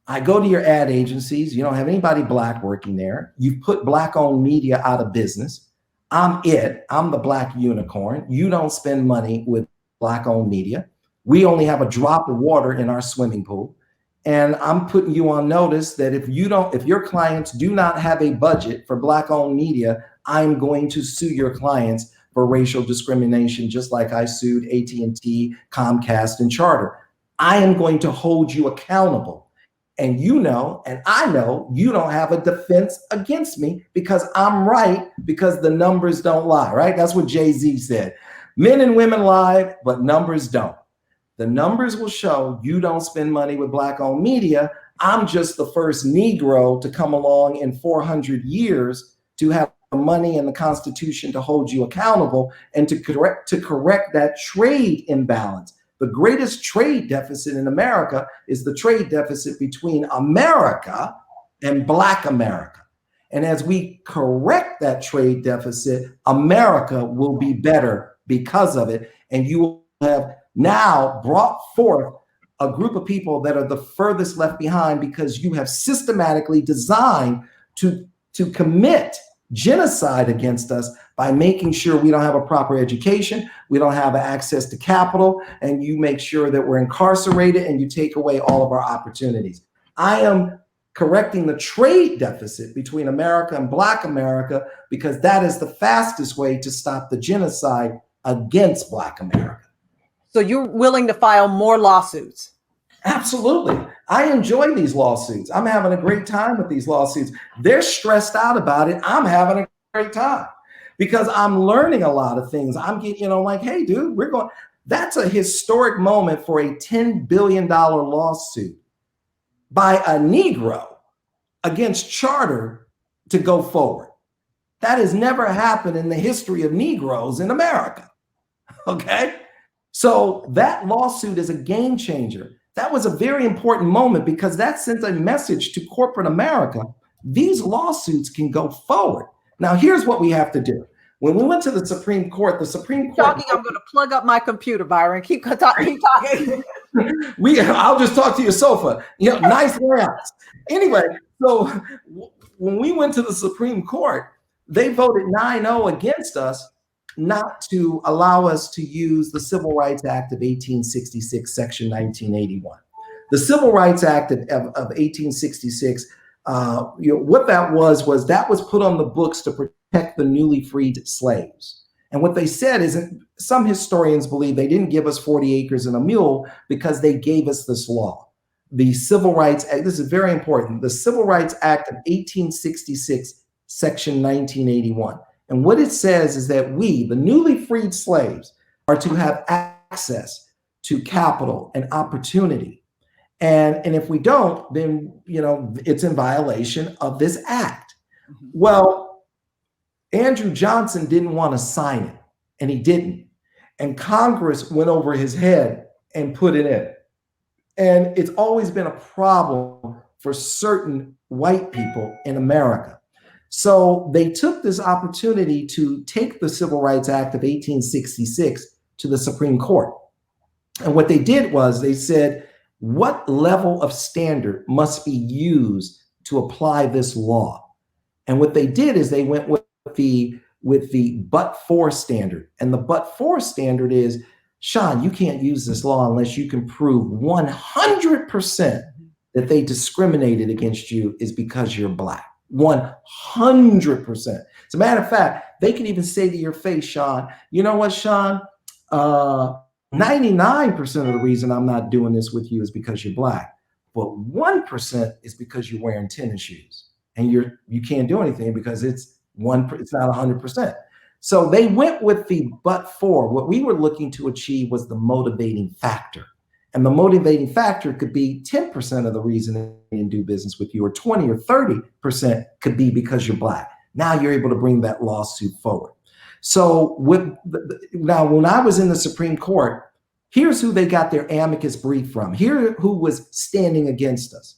I go to your ad agencies. You don't have anybody Black working there. You've put Black-owned media out of business. I'm the Black unicorn. You don't spend money with Black-owned media. We only have a drop of water in our swimming pool. And I'm putting you on notice that if your clients do not have a budget for Black-owned media, I'm going to sue your clients for racial discrimination, just like I sued AT&T, Comcast, and Charter. I am going to hold you accountable. And you know, and I know you don't have a defense against me because I'm right, because the numbers don't lie, right? That's what Jay-Z said. Men and women lie, but numbers don't. The numbers will show you don't spend money with Black-owned media. I'm just the first Negro to come along in 400 years to have the money and the Constitution to hold you accountable and to correct that trade imbalance. The greatest trade deficit in America is the trade deficit between America and Black America. And as we correct that trade deficit, America will be better because of it. And you will have now brought forth a group of people that are the furthest left behind because you have systematically designed to commit genocide against us by making sure we don't have a proper education, we don't have access to capital, and you make sure that we're incarcerated and you take away all of our opportunities. I am correcting the trade deficit between America and Black America because that is the fastest way to stop the genocide against Black America. So you're willing to file more lawsuits? Absolutely. I enjoy these lawsuits. I'm having a great time with these lawsuits. They're stressed out about it. I'm having a great time because I'm learning a lot of things. I'm getting, like, hey, dude, that's a historic moment for a $10 billion lawsuit by a Negro against Charter to go forward. That has never happened in the history of Negroes in America. Okay? So that lawsuit is a game changer. That was a very important moment because that sent a message to corporate America. These lawsuits can go forward. Now, here's what we have to do. When we went to the Supreme Court, I'm going to plug up my computer, Byron. Keep talking. I'll just talk to your sofa. Nice layouts. Anyway, so when we went to the Supreme Court, they voted 9-0 against us not to allow us to use the Civil Rights Act of 1866, Section 1981. The Civil Rights Act of 1866, what that was put on the books to protect the newly freed slaves. And what they said is, some historians believe they didn't give us 40 acres and a mule because they gave us this law. The Civil Rights Act, this is very important, the Civil Rights Act of 1866, Section 1981. And what it says is that we, the newly freed slaves, are to have access to capital and opportunity. And if we don't, then, it's in violation of this act. Mm-hmm. Well, Andrew Johnson didn't want to sign it, and he didn't. And Congress went over his head and put it in. And it's always been a problem for certain white people in America. So they took this opportunity to take the Civil Rights Act of 1866 to the Supreme Court. And what they did was they said, What level of standard must be used to apply this law? And what they did is they went with the but for standard. And the but for standard is, Shaun, you can't use this law unless you can prove 100% that they discriminated against you is because you're Black. 100%. As a matter of fact, they can even say to your face, Shaun, you know what, Shaun? 99% of the reason I'm not doing this with you is because you're Black. But 1% is because you're wearing tennis shoes. And you can't do anything because it's not 100%. So they went with the but for. What we were looking to achieve was the motivating factor. And the motivating factor could be 10% of the reason they didn't do business with you, or 20 or 30% could be because you're Black. Now you're able to bring that lawsuit forward. So now when I was in the Supreme Court, here's who they got their amicus brief from. Here who was standing against us.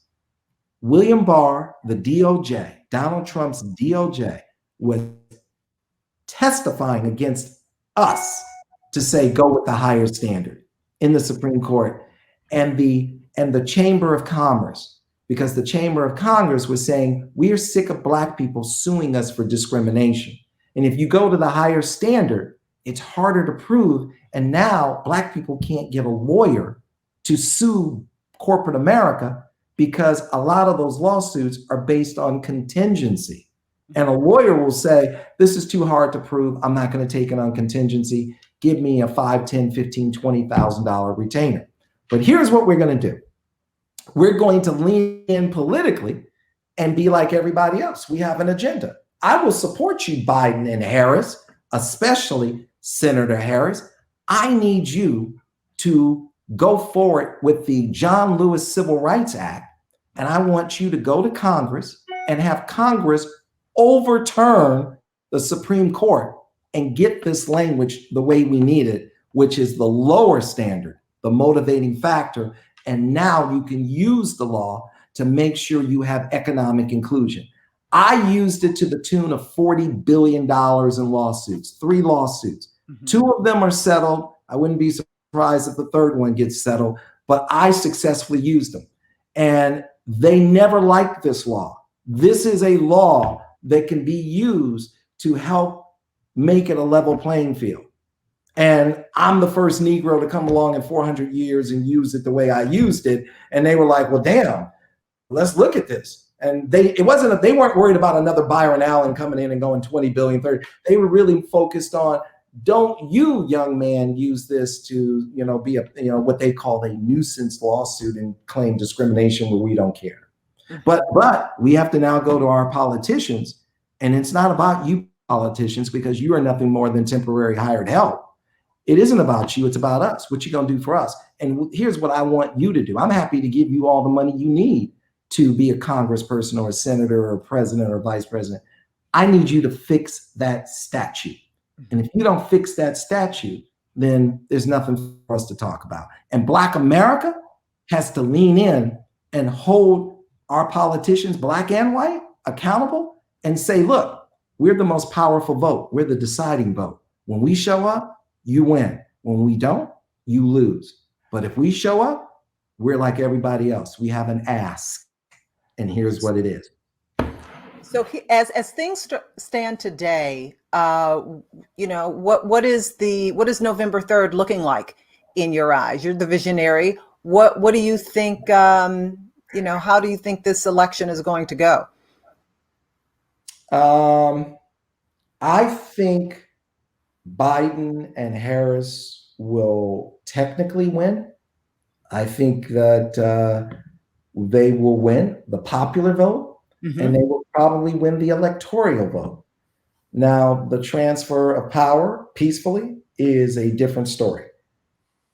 William Barr, the DOJ, Donald Trump's DOJ, was testifying against us to say go with the higher standard in the Supreme Court, and the Chamber of Commerce, because the Chamber of Congress was saying we are sick of Black people suing us for discrimination. And if you go to the higher standard, it's harder to prove. And now Black people can't get a lawyer to sue corporate America because a lot of those lawsuits are based on contingency. And a lawyer will say, this is too hard to prove. I'm not going to take it on contingency. Give me a $5, $10, $15, $20,000 retainer. But here's what we're going to do. We're going to lean in politically and be like everybody else. We have an agenda. I will support you, Biden and Harris, especially Senator Harris. I need you to go forward with the John Lewis Civil Rights Act. And I want you to go to Congress and have Congress overturn the Supreme Court and get this language the way we need it, which is the lower standard, the motivating factor. And now you can use the law to make sure you have economic inclusion. I used it to the tune of $40 billion in lawsuits, 3 lawsuits. Mm-hmm. 2 of them are settled. I wouldn't be surprised if the third one gets settled, but I successfully used them. And they never liked this law. This is a law that can be used to help make it a level playing field. And I'm the first Negro to come along in 400 years and use it the way I used it. And they were like, well, damn, let's look at this. And they weren't worried about another Byron Allen coming in and going 20 billion, 30. They were really focused on, don't you, young man, use this to, be what they call a nuisance lawsuit and claim discrimination where we don't care. But we have to now go to our politicians, and it's not about you politicians, because you are nothing more than temporary hired help. It isn't about you, it's about us. What you gonna do for us? And here's what I want you to do. I'm happy to give you all the money you need to be a congressperson or a senator or a president or vice president. I need you to fix that statute. And if you don't fix that statute, then there's nothing for us to talk about. And Black America has to lean in and hold our politicians, Black and white, accountable and say, look, we're the most powerful vote. We're the deciding vote. When we show up, you win. When we don't, you lose. But if we show up, we're like everybody else. We have an ask. And here's what it is. So as things stand today, what is November 3rd looking like in your eyes? You're the visionary. What do you think? How do you think this election is going to go? I think Biden and Harris will technically win. I think that they will win the popular vote, mm-hmm. and they will probably win the electoral vote. Now, the transfer of power peacefully is a different story.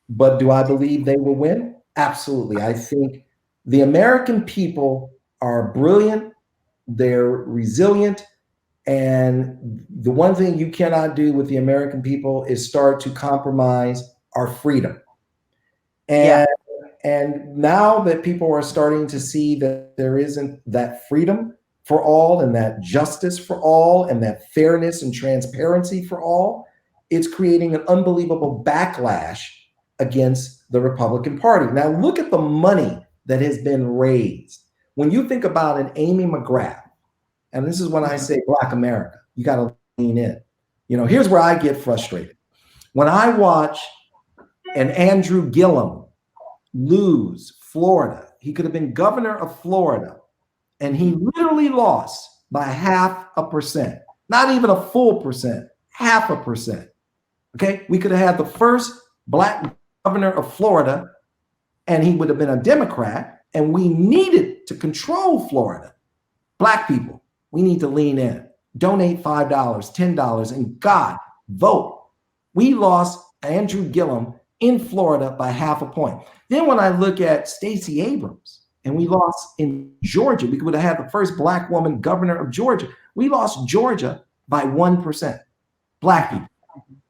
But do I believe they will win? Absolutely. I think the American people are brilliant. They're resilient. And the one thing you cannot do with the American people is start to compromise our freedom. And now that people are starting to see that there isn't that freedom for all and that justice for all and that fairness and transparency for all, it's creating an unbelievable backlash against the Republican Party. Now, look at the money that has been raised. When you think about an Amy McGrath, and this is when I say Black America, you got to lean in. Here's where I get frustrated. When I watch an Andrew Gillum lose Florida, he could have been governor of Florida, and he literally lost by 0.5%, not even a full percent, 0.5%. Okay, we could have had the first Black governor of Florida, and he would have been a Democrat, and we needed to control Florida. Black people, we need to lean in. Donate $5, $10, and God, vote. We lost Andrew Gillum in Florida by 0.5 point. Then when I look at Stacey Abrams, and we lost in Georgia, we would have had the first Black woman governor of Georgia. We lost Georgia by 1%. Black people,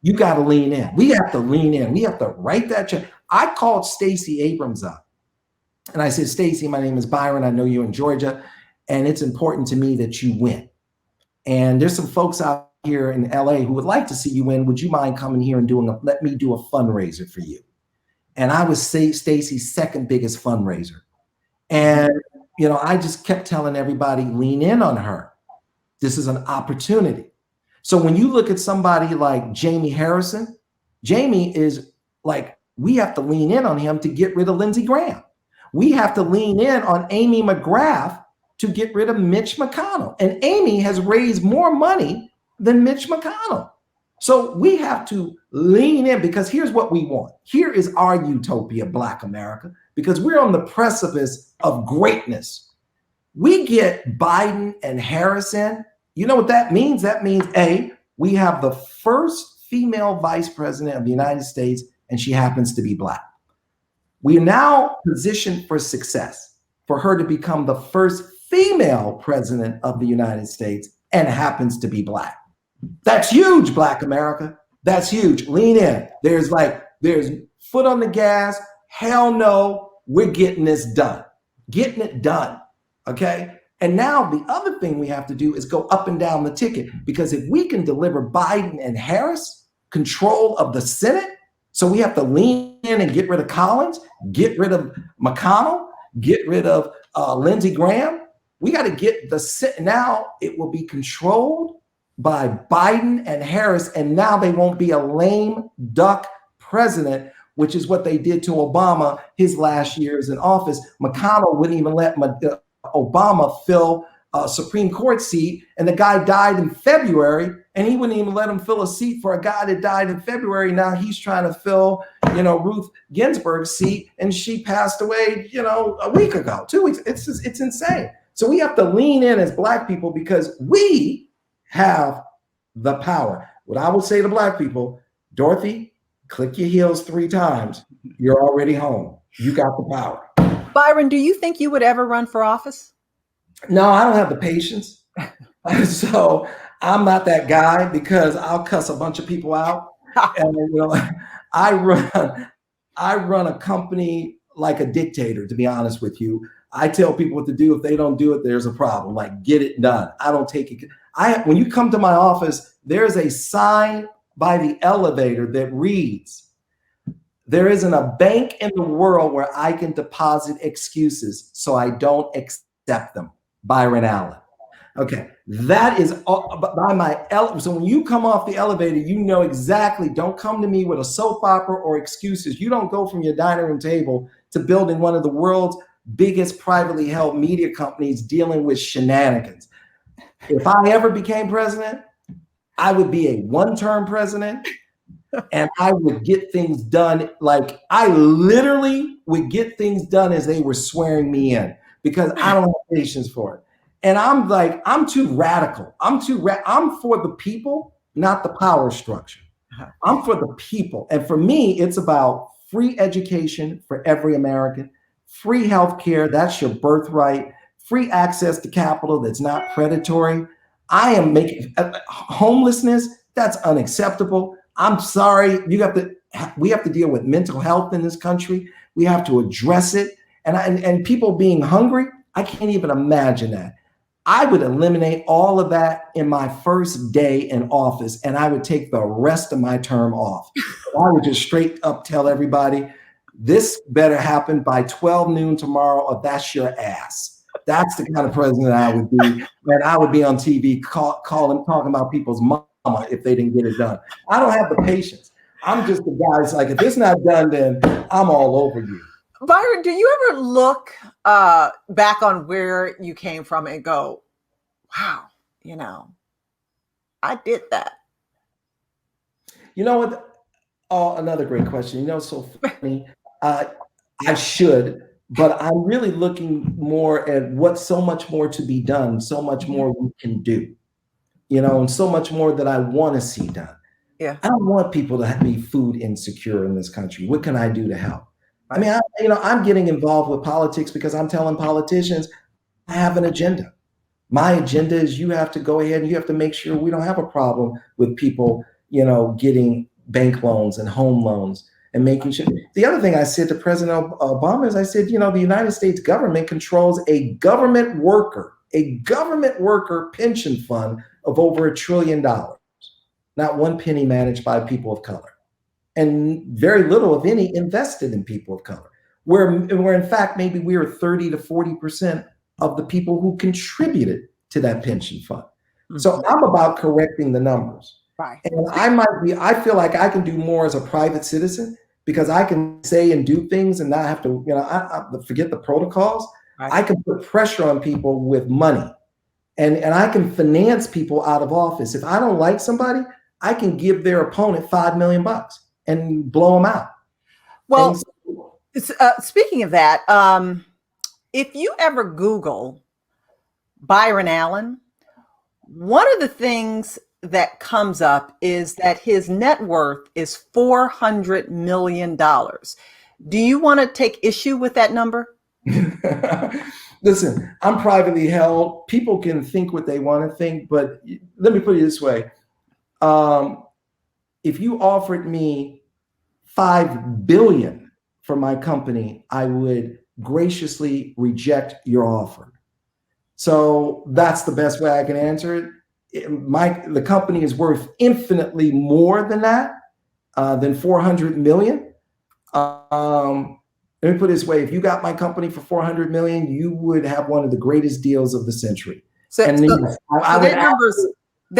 you got to lean in. We have to lean in. We have to write that check. I called Stacey Abrams up, and I said, Stacey, my name is Byron. I know you're in Georgia, and it's important to me that you win. And there's some folks out here in LA who would like to see you win. Would you mind coming here and let me do a fundraiser for you? And I was Stacey's second biggest fundraiser. And, I just kept telling everybody, lean in on her. This is an opportunity. So when you look at somebody like Jamie Harrison, Jamie is like, we have to lean in on him to get rid of Lindsey Graham. We have to lean in on Amy McGrath to get rid of Mitch McConnell. And Amy has raised more money than Mitch McConnell. So we have to lean in, because here's what we want. Here is our utopia, Black America, because we're on the precipice of greatness. We get Biden and Harris in. You know what that means? That means, A, we have the first female vice president of the United States, and she happens to be Black. We are now positioned for success, for her to become the first female president of the United States and happens to be Black. That's huge, Black America. That's huge. Lean in. There's foot on the gas. Hell no, we're getting this done. Getting it done. Okay. And now the other thing we have to do is go up and down the ticket, because if we can deliver Biden and Harris control of the Senate, so we have to lean in and get rid of Collins, get rid of McConnell, get rid of Lindsey Graham. We got to get the Senate. Now it will be controlled by Biden and Harris, and now they won't be a lame duck president, which is what they did to Obama his last years in office. McConnell wouldn't even let Obama fill a Supreme Court seat, and the guy died in February, and he wouldn't even let him fill a seat for a guy that died in February. Now he's trying to fill, Ruth Ginsburg's seat, and she passed away, a week ago, 2 weeks. It's insane. So we have to lean in as Black people, because we have the power. What I would say to Black people, Dorothy, click your heels 3 times. You're already home. You got the power. Byron, do you think you would ever run for office? No, I don't have the patience. So I'm not that guy, because I'll cuss a bunch of people out. And I run a company like a dictator, to be honest with you. I tell people what to do. If they don't do it, there's a problem. Like, get it done. I don't take it. When you come to my office, there's a sign by the elevator that reads, "There isn't a bank in the world where I can deposit excuses, so I don't accept them." Byron Allen. Okay, that is by my so when you come off the elevator, you know exactly. Don't come to me with a soap opera or excuses. You don't go from your dining room table to building one of the world's biggest privately held media companies dealing with shenanigans. If I ever became president, I would be a one-term president, and I would get things done. Like, I literally would get things done as they were swearing me in, because I don't have patience for it. And I'm like, I'm too radical. I'm for the people, not the power structure. I'm for the people. And for me, it's about free education for every American, free healthcare, that's your birthright, free access to capital that's not predatory. I am making homelessness, that's unacceptable. I'm sorry, we have to deal with mental health in this country. We have to address it. And people being hungry, I can't even imagine that. I would eliminate all of that in my first day in office, and I would take the rest of my term off. I would just straight up tell everybody, This better happen by 12 noon tomorrow, or that's your ass. That's the kind of president I would be. And I would be on TV calling, talking about people's mama if they didn't get it done. I don't have the patience. I'm just the guy that's like, if it's not done, then I'm all over you. Byron, do you ever look back on where you came from and go, wow, I did that? You know what? Oh, another great question. So funny. I should, but I'm really looking more at what's so much more to be done, so much more we can do, and so much more that I want to see done. Yeah. I don't want people to be food insecure in this country. What can I do to help? I mean, I'm getting involved with politics because I'm telling politicians I have an agenda. My agenda is you have to go ahead and you have to make sure we don't have a problem with people, getting bank loans and home loans and making sure. The other thing I said to President Obama is I said, the United States government controls a government worker pension fund of over $1 trillion, not one penny managed by people of color. And very little, if any, invested in people of color, where in fact, maybe we are 30 to 40% of the people who contributed to that pension fund. Mm-hmm. So I'm about correcting the numbers. Right. And I feel like I can do more as a private citizen because I can say and do things and not have to, I forget the protocols. Right. I can put pressure on people with money and I can finance people out of office. If I don't like somebody, I can give their opponent $5 million and blow them out. Well, speaking of that, if you ever Google Byron Allen, one of the things that comes up is that his net worth is $400 million. Do you want to take issue with that number? Listen, I'm privately held. People can think what they want to think, but let me put it this way. If you offered me $5 billion for my company, I would graciously reject your offer. So that's the best way I can answer it. The company is worth infinitely more than that, than 400 million. Let me put it this way: if you got my company for 400 million, you would have one of the greatest deals of the century. They're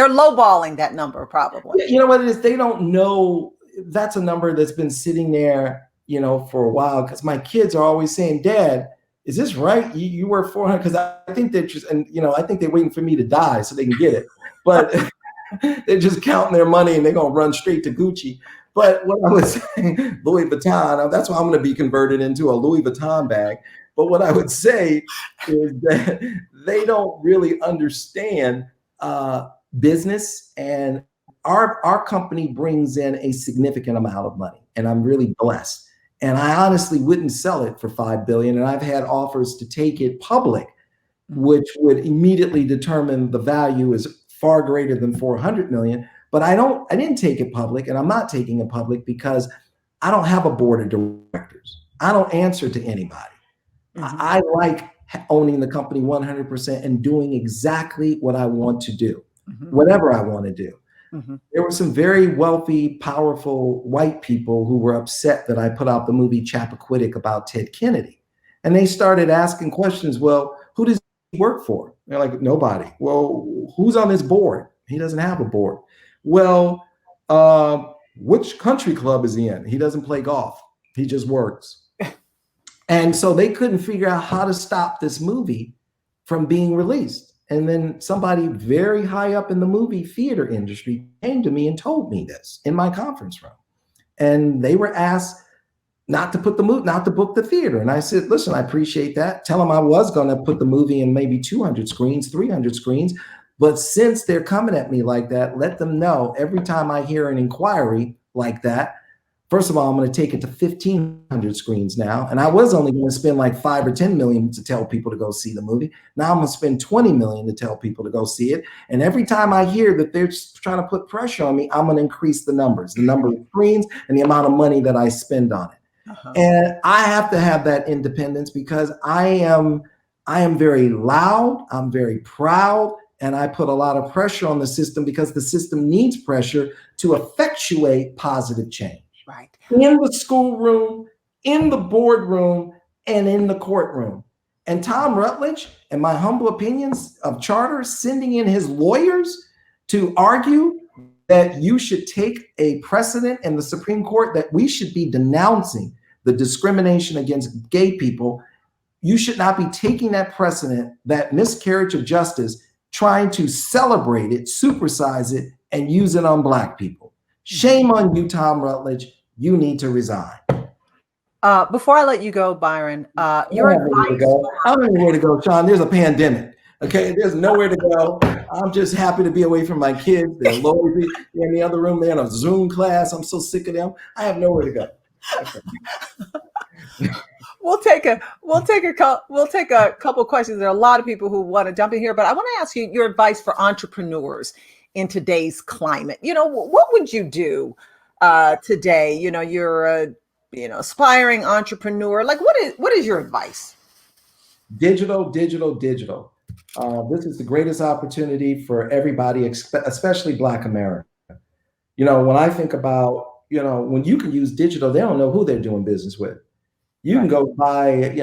lowballing that number, probably. You know what it is? They don't know that's a number that's been sitting there, for a while. Because my kids are always saying, "Dad, is this right? You worth 400?" Because I think they're just, I think they're waiting for me to die so they can get it. But they're just counting their money and they're gonna run straight to Gucci. But what I was saying, Louis Vuitton, that's why I'm gonna be converted into a Louis Vuitton bag. But what I would say is that they don't really understand business, and our company brings in a significant amount of money, and I'm really blessed. And I honestly wouldn't sell it for $5 billion. And I've had offers to take it public, which would immediately determine the value is far greater than 400 million. But I didn't take it public, and I'm not taking it public because I don't have a board of directors. I don't answer to anybody. Mm-hmm. I like owning the company 100% and doing exactly what I want to do, whatever I want to do. Mm-hmm. There were some very wealthy, powerful white people who were upset that I put out the movie Chappaquiddick about Ted Kennedy. And they started asking questions. Well, who does he work for? They're like, nobody. Well, who's on his board? He doesn't have a board. Well, which country club is he in? He doesn't play golf. He just works. And so they couldn't figure out how to stop this movie from being released. And then somebody very high up in the movie theater industry came to me and told me this in my conference room. And they were asked not to book the theater. And I said, listen, I appreciate that. Tell them I was going to put the movie in maybe 200 screens, 300 screens. But since they're coming at me like that, let them know every time I hear an inquiry like that, first of all, I'm going to take it to 1,500 screens now. And I was only going to spend like 5 or 10 million to tell people to go see the movie. Now I'm going to spend 20 million to tell people to go see it. And every time I hear that they're trying to put pressure on me, I'm going to increase the numbers, the number of screens and the amount of money that I spend on it. Uh-huh. And I have to have that independence because I am very loud. I'm very proud. And I put a lot of pressure on the system because the system needs pressure to effectuate positive change. Right. In the schoolroom, in the boardroom and in the courtroom. And Tom Rutledge, in my humble opinions of charter, sending in his lawyers to argue that you should take a precedent in the Supreme Court that we should be denouncing the discrimination against gay people. You should not be taking that precedent, that miscarriage of justice, trying to celebrate it, supersize it, and use it on Black people. Shame on you, Tom Rutledge. You need to resign. Before I let you go, Byron, your advice. I don't know where to go, Shaun. There's a pandemic. Okay, there's nowhere to go. I'm just happy to be away from my kids. They're low in the other room. They're in a Zoom class. I'm so sick of them. I have nowhere to go. Okay. We'll take a couple of questions. There are a lot of people who want to jump in here, but I want to ask you your advice for entrepreneurs in today's climate. What would you do today? You're a aspiring entrepreneur. Like, what is your advice? Digital. This is the greatest opportunity for everybody, especially Black America. When I think about, when you can use digital, they don't know who they're doing business with. You can go buy,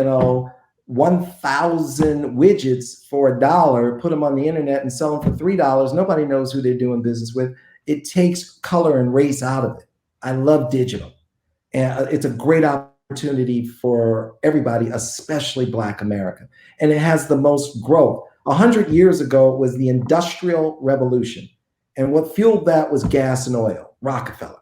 1,000 widgets for $1, put them on the internet and sell them for $3. Nobody knows who they're doing business with. It takes color and race out of it. I love digital. And it's a great opportunity for everybody, especially Black America. And it has the most growth. 100 years ago was the Industrial Revolution. And what fueled that was gas and oil, Rockefeller.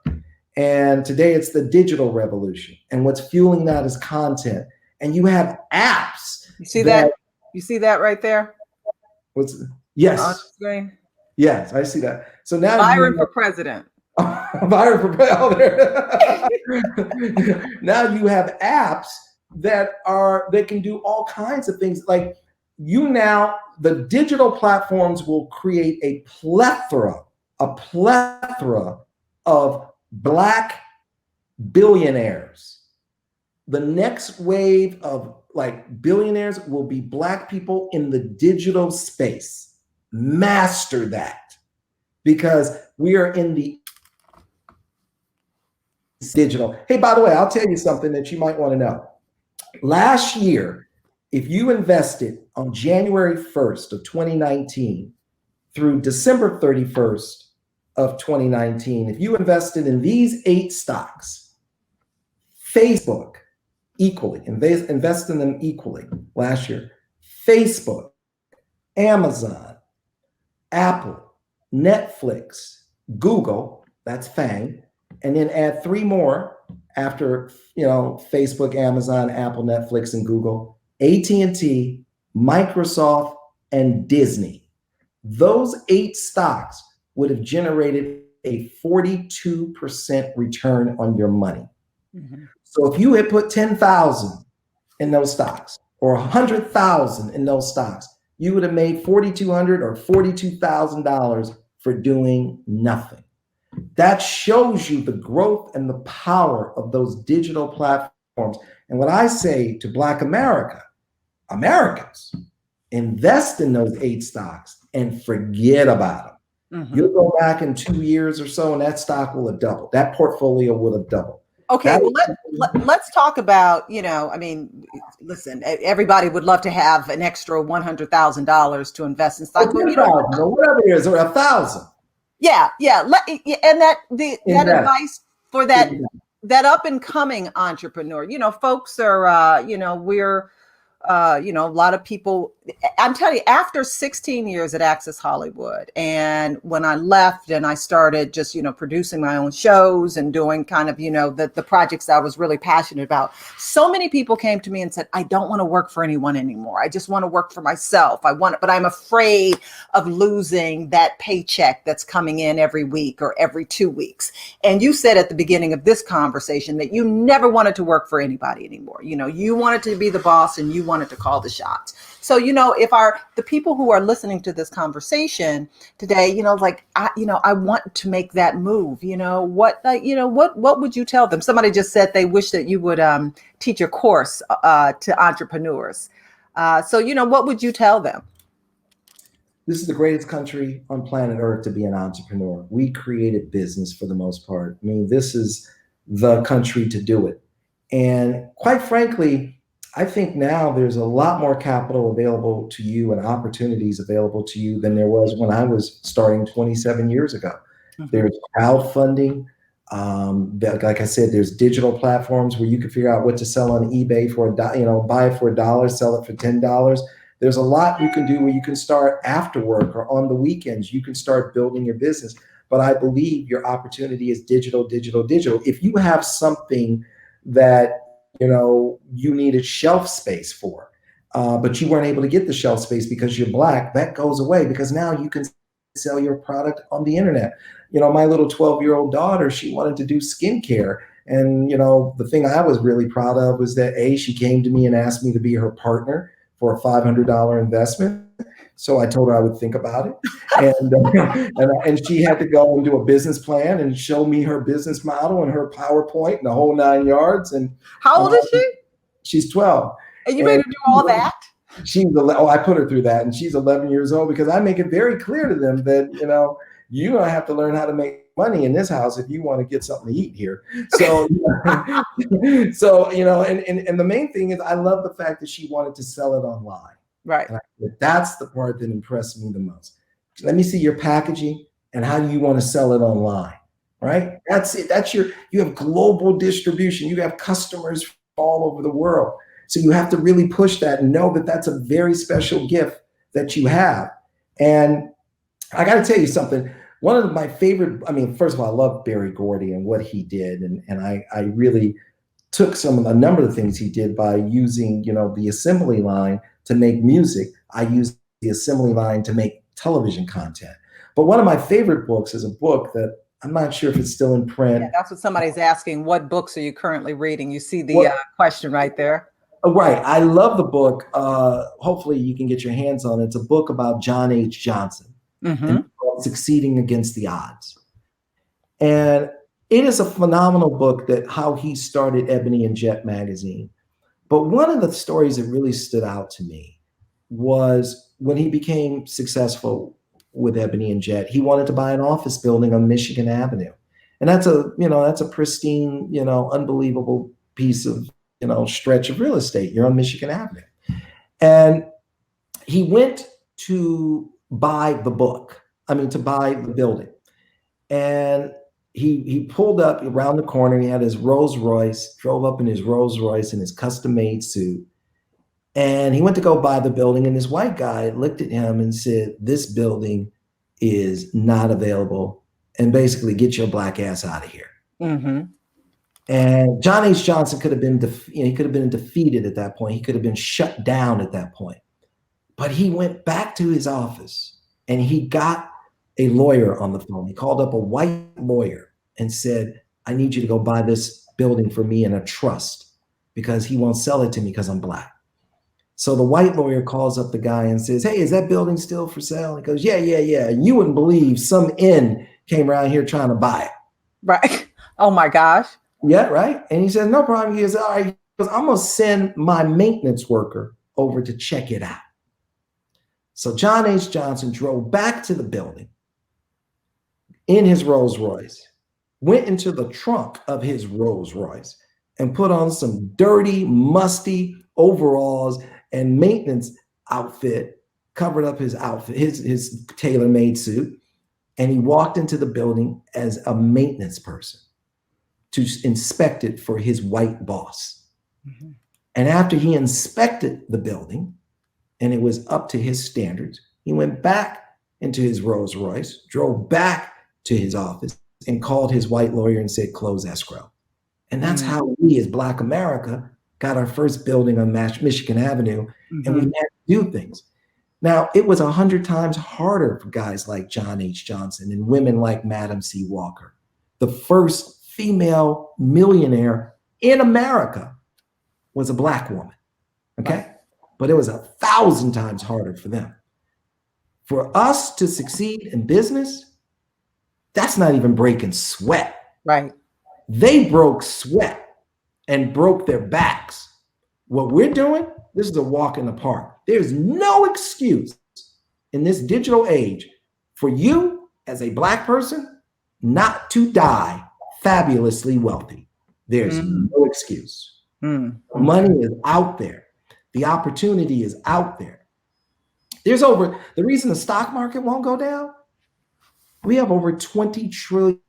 And today it's the digital revolution. And what's fueling that is content. And you have apps. You see that? You see that right there? Yes. On screen? Yes, I see that. So now Byron for president. Byron for president. Now you have apps that can do all kinds of things. Like the digital platforms will create a plethora of Black billionaires. The next wave of billionaires will be Black people in the digital space. Master that, because we are in the digital. Hey, by the way, I'll tell you something that you might want to know. Last year, if you invested on January 1st of 2019 through December 31st of 2019, if you invested in these 8 stocks, Facebook equally, invest in them equally last year, Facebook, Amazon, Apple, Netflix, Google, that's FANG, and then add 3 more after, Facebook, Amazon, Apple, Netflix, and Google, AT&T, Microsoft, and Disney. Those 8 stocks would have generated a 42% return on your money. Mm-hmm. So if you had put 10,000 in those stocks or 100,000 in those stocks, you would have made $4,200 or $42,000 for doing nothing. That shows you the growth and the power of those digital platforms. And what I say to Black Americans, invest in those 8 stocks and forget about them. Mm-hmm. You'll go back in 2 years or so and that stock will have doubled. That portfolio will have doubled. Okay, well, let's talk about, listen, everybody would love to have an extra $100,000 to invest in stocks. Or whatever it is, or 1,000. Yeah. And that advice for that up and coming entrepreneur, folks are, we're, a lot of people, I'm telling you, after 16 years at Access Hollywood, and when I left and I started just, producing my own shows and doing kind of, the projects I was really passionate about, so many people came to me and said, I don't want to work for anyone anymore. I just want to work for myself. But I'm afraid of losing that paycheck that's coming in every week or every 2 weeks. And you said at the beginning of this conversation that you never wanted to work for anybody anymore. You wanted to be the boss and you wanted to call the shots. So, if the people who are listening to this conversation today, I want to make that move, what would you tell them? Somebody just said they wish that you would teach a course to entrepreneurs. So, what would you tell them? This is the greatest country on planet Earth to be an entrepreneur. We created business for the most part. This is the country to do it. And quite frankly, I think now there's a lot more capital available to you and opportunities available to you than there was when I was starting 27 years ago. Mhm. There's crowdfunding. Like I said, there's digital platforms where you can figure out what to sell on eBay for buy it for $1, sell it for $10. There's a lot you can do where you can start after work or on the weekends. You can start building your business. But I believe your opportunity is digital, digital, digital. If you have something that you needed shelf space for, but you weren't able to get the shelf space because you're Black, that goes away because now you can sell your product on the internet. My little 12-year-old daughter, she wanted to do skincare. And, the thing I was really proud of was that she came to me and asked me to be her partner for a $500 investment. So I told her I would think about it. And she had to go and do a business plan and show me her business model and her PowerPoint and the whole 9 yards. And How old is she? she's 12. And you made her do all that? I put her through that, and she's 11 years old because I make it very clear to them that, you're going to have to learn how to make money in this house if you want to get something to eat here. So, and the main thing is I love the fact that she wanted to sell it online. Right. And that's the part that impressed me the most. Let me see your packaging and how do you want to sell it online, right? That's it. You have global distribution. You have customers all over the world. So you have to really push that and know that that's a very special gift that you have. And I got to tell you something. One of my favorite, first of all, I love Berry Gordy and what he did. And I really took a number of things he did by using, the assembly line to make music. I used the assembly line to make television content. But one of my favorite books is a book that I'm not sure if it's still in print. Yeah, that's what somebody's asking. What books are you currently reading? You see the question right there. Right. I love the book. Hopefully you can get your hands on it. It's a book about John H. Johnson and succeeding against the odds. And it is a phenomenal book that how he started Ebony and Jet magazine. But one of the stories that really stood out to me was when he became successful with Ebony and Jet, he wanted to buy an office building on Michigan Avenue. And that's a pristine, unbelievable piece of, stretch of real estate. You're on Michigan Avenue. And he went to buy the building. And he pulled up around the corner. He had his Rolls Royce, drove up in his Rolls Royce in his custom made suit. And he went to go buy the building. And this white guy looked at him and said, "This building is not available. And basically get your Black ass out of here." Mm-hmm. And John H. Johnson could have been, he could have been defeated at that point. He could have been shut down at that point. But he went back to his office and he got a lawyer on the phone. He called up a white lawyer and said, "I need you to go buy this building for me in a trust because he won't sell it to me because I'm Black." So the white lawyer calls up the guy and says, "Hey, is that building still for sale?" And he goes, yeah. And you wouldn't believe some N came around here trying to buy it. Right. Oh my gosh. Yeah, right. And he says, "No problem." He goes, "All right." He goes, "I'm going to send my maintenance worker over to check it out." So John H. Johnson drove back to the building in his Rolls Royce, went into the trunk of his Rolls Royce and put on some dirty, musty overalls and maintenance outfit, covered up his outfit, his tailor-made suit. And he walked into the building as a maintenance person to inspect it for his white boss. Mm-hmm. And after he inspected the building and it was up to his standards, he went back into his Rolls Royce, drove back to his office and called his white lawyer and said, "Close escrow." And that's how we as Black America got our first building on Michigan Avenue. And we had to do things. Now, it was 100 times harder for guys like John H. Johnson and women like Madam C. Walker. The first female millionaire in America was a Black woman, okay? But it was 1,000 times harder for them. For us to succeed in business, that's not even breaking sweat. Right. They broke sweat and broke their backs. What we're doing, this is a walk in the park. There's no excuse in this digital age for you as a Black person not to die fabulously wealthy. There's no excuse. Money is out there. The opportunity is out there. The reason the stock market won't go down, we have over $20 trillion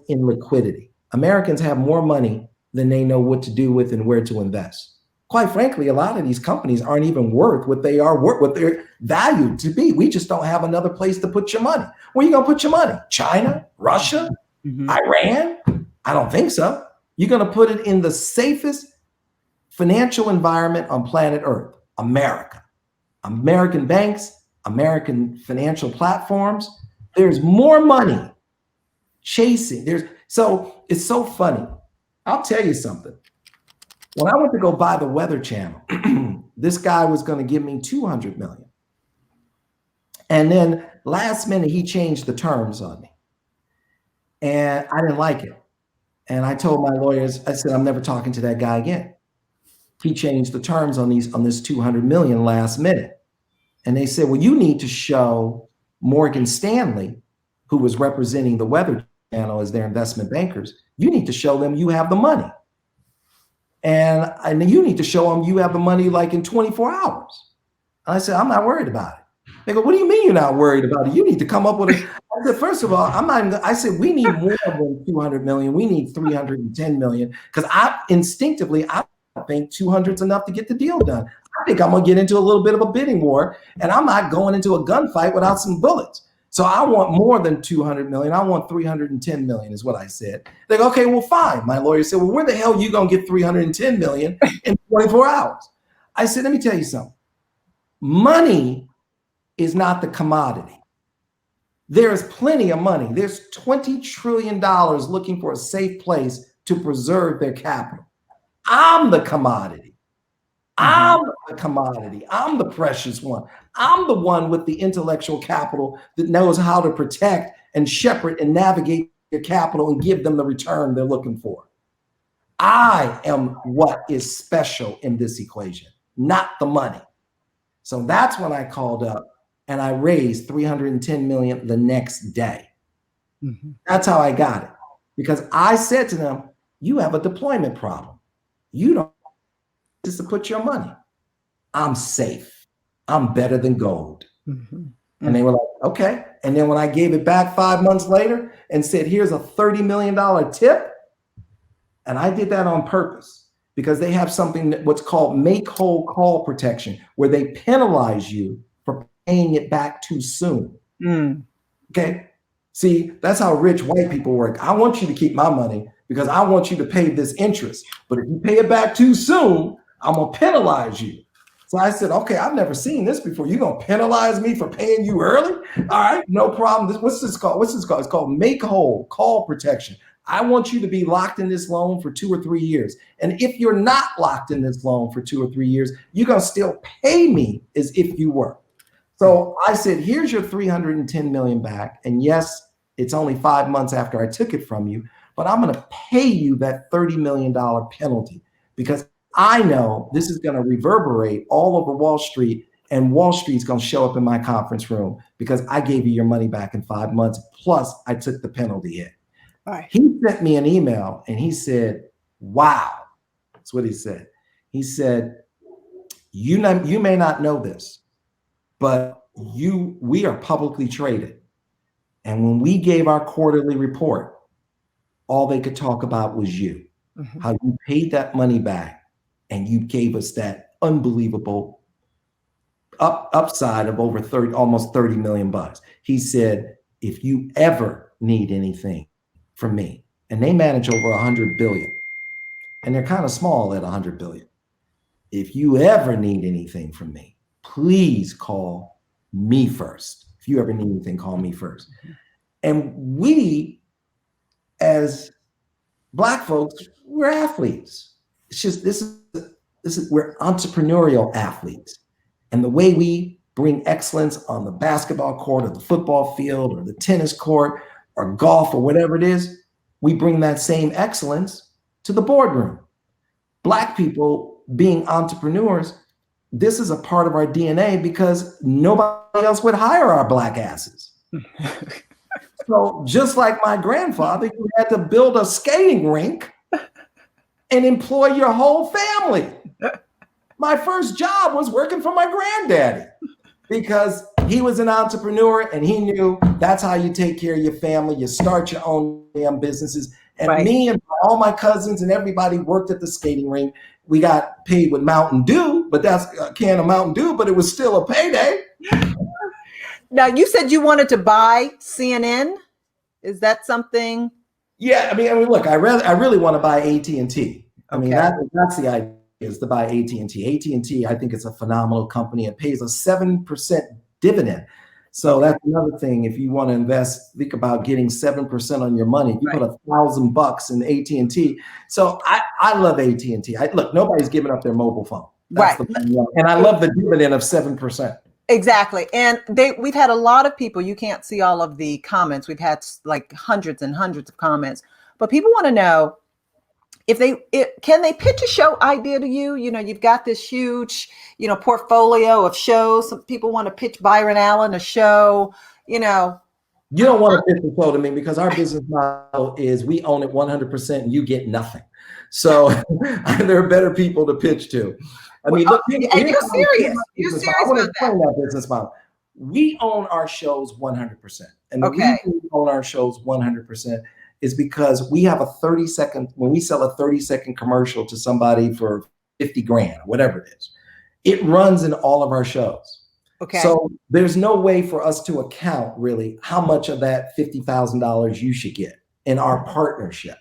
in liquidity. Americans have more money than they know what to do with and where to invest. Quite frankly, a lot of these companies aren't even worth what they are worth, what they're valued to be. We just don't have another place to put your money. Where are you going to put your money? China? Russia? Iran? I don't think so. You're going to put it in the safest financial environment on planet Earth, America. American banks, American financial platforms. There's more money chasing. So it's so funny. I'll tell you something. When I went to go buy the Weather Channel, this guy was going to give me $200 million. And then last minute, he changed the terms on me. And I didn't like it. And I told my lawyers, I said, I'm never talking to that guy again. He changed the terms on this $200 million last minute. And they said, well, you need to show Morgan Stanley, who was representing the Weather Channel as their investment bankers, you need to show them you have the money. And you need to show them you have the money like in 24 hours. And I said, I'm not worried about it. They go, what do you mean you're not worried about it? You need to come up with it. I said, first of all, I said, we need more than 200 million. We need 310 million. Because I think 200 is enough to get the deal done. I think I'm going to get into a little bit of a bidding war, and I'm not going into a gunfight without some bullets. So I want more than 200 million. I want 310 million is what I said. They go, okay, well, fine. My lawyer said, well, where the hell are you going to get 310 million in 24 hours? I said, let me tell you something. Money is not the commodity. There's plenty of money. There's $20 trillion looking for a safe place to preserve their capital. I'm the commodity. I'm the commodity. I'm the precious one. I'm the one with the intellectual capital that knows how to protect and shepherd and navigate your capital and give them the return they're looking for. I am what is special in this equation, not the money. So that's when I called up and I raised 310 million the next day. That's how I got it. Because I said to them, you have a deployment problem. You don't just to put your money. I'm safe. I'm better than gold. And they were like, okay. And then when I gave it back 5 months later and said, here's a $30 million tip. And I did that on purpose because they have something what's called make whole call protection, where they penalize you for paying it back too soon. Okay. See, that's how rich white people work. I want you to keep my money because I want you to pay this interest. But if you pay it back too soon, I'm going to penalize you. So I said, okay, I've never seen this before. You're going to penalize me for paying you early? All right, no problem. What's this called? It's called make whole call protection. I want you to be locked in this loan for 2 or 3 years. And if you're not locked in this loan for 2 or 3 years, you're going to still pay me as if you were. So I said, here's your 310 million back. And yes, it's only 5 months after I took it from you, but I'm going to pay you that $30 million penalty because I know this is going to reverberate all over Wall Street, and Wall Street's going to show up in my conference room because I gave you your money back in 5 months. Plus, I took the penalty hit. Right. He sent me an email and he said, wow. That's what he said. He said, you may not know this, but we are publicly traded. And when we gave our quarterly report, all they could talk about was you, how you paid that money back. And you gave us that unbelievable upside of over almost 30 million bucks. He said, if you ever need anything from me, and they manage over 100 billion, and they're kind of small at 100 billion. If you ever need anything from me, please call me first. If you ever need anything, call me first. And we, as Black folks, we're athletes. It's just, we're entrepreneurial athletes. And the way we bring excellence on the basketball court or the football field or the tennis court or golf or whatever it is, we bring that same excellence to the boardroom. Black people being entrepreneurs, this is a part of our DNA because nobody else would hire our Black asses. So just like my grandfather, who had to build a skating rink and employ your whole family. My first job was working for my granddaddy because he was an entrepreneur and he knew that's how you take care of your family. You start your own damn businesses. And me and all my cousins and everybody worked at the skating rink. We got paid with Mountain Dew, but that's a can of Mountain Dew, but it was still a payday. Now, you said you wanted to buy CNN. Is that something? Yeah, I mean, look, I really want to buy AT&T. I mean, that's the idea, is to buy AT&T. AT&T, I think it's a phenomenal company. It pays a 7% dividend. So that's another thing. If you want to invest, think about getting 7% on your money. You put $1,000 in AT&T. So I love AT&T. Look, nobody's giving up their mobile phone. That's and I love the dividend of 7%. Exactly. And we've had a lot of people, you can't see all of the comments. We've had like hundreds and hundreds of comments, but people want to know can they pitch a show idea to you? You know, you've got this huge, portfolio of shows. Some people want to pitch Byron Allen a show, You don't want to pitch a show to me because our business model is we own it 100% and you get nothing. So there are better people to pitch to. I mean, look, and you're serious. You're serious I want to about explain that business model. We own our shows 100%. And the reason we own our shows 100% is because we have a 30-second, when we sell a 30-second commercial to somebody for 50 grand, whatever it is, it runs in all of our shows. Okay. So there's no way for us to account really how much of that $50,000 you should get in our partnership.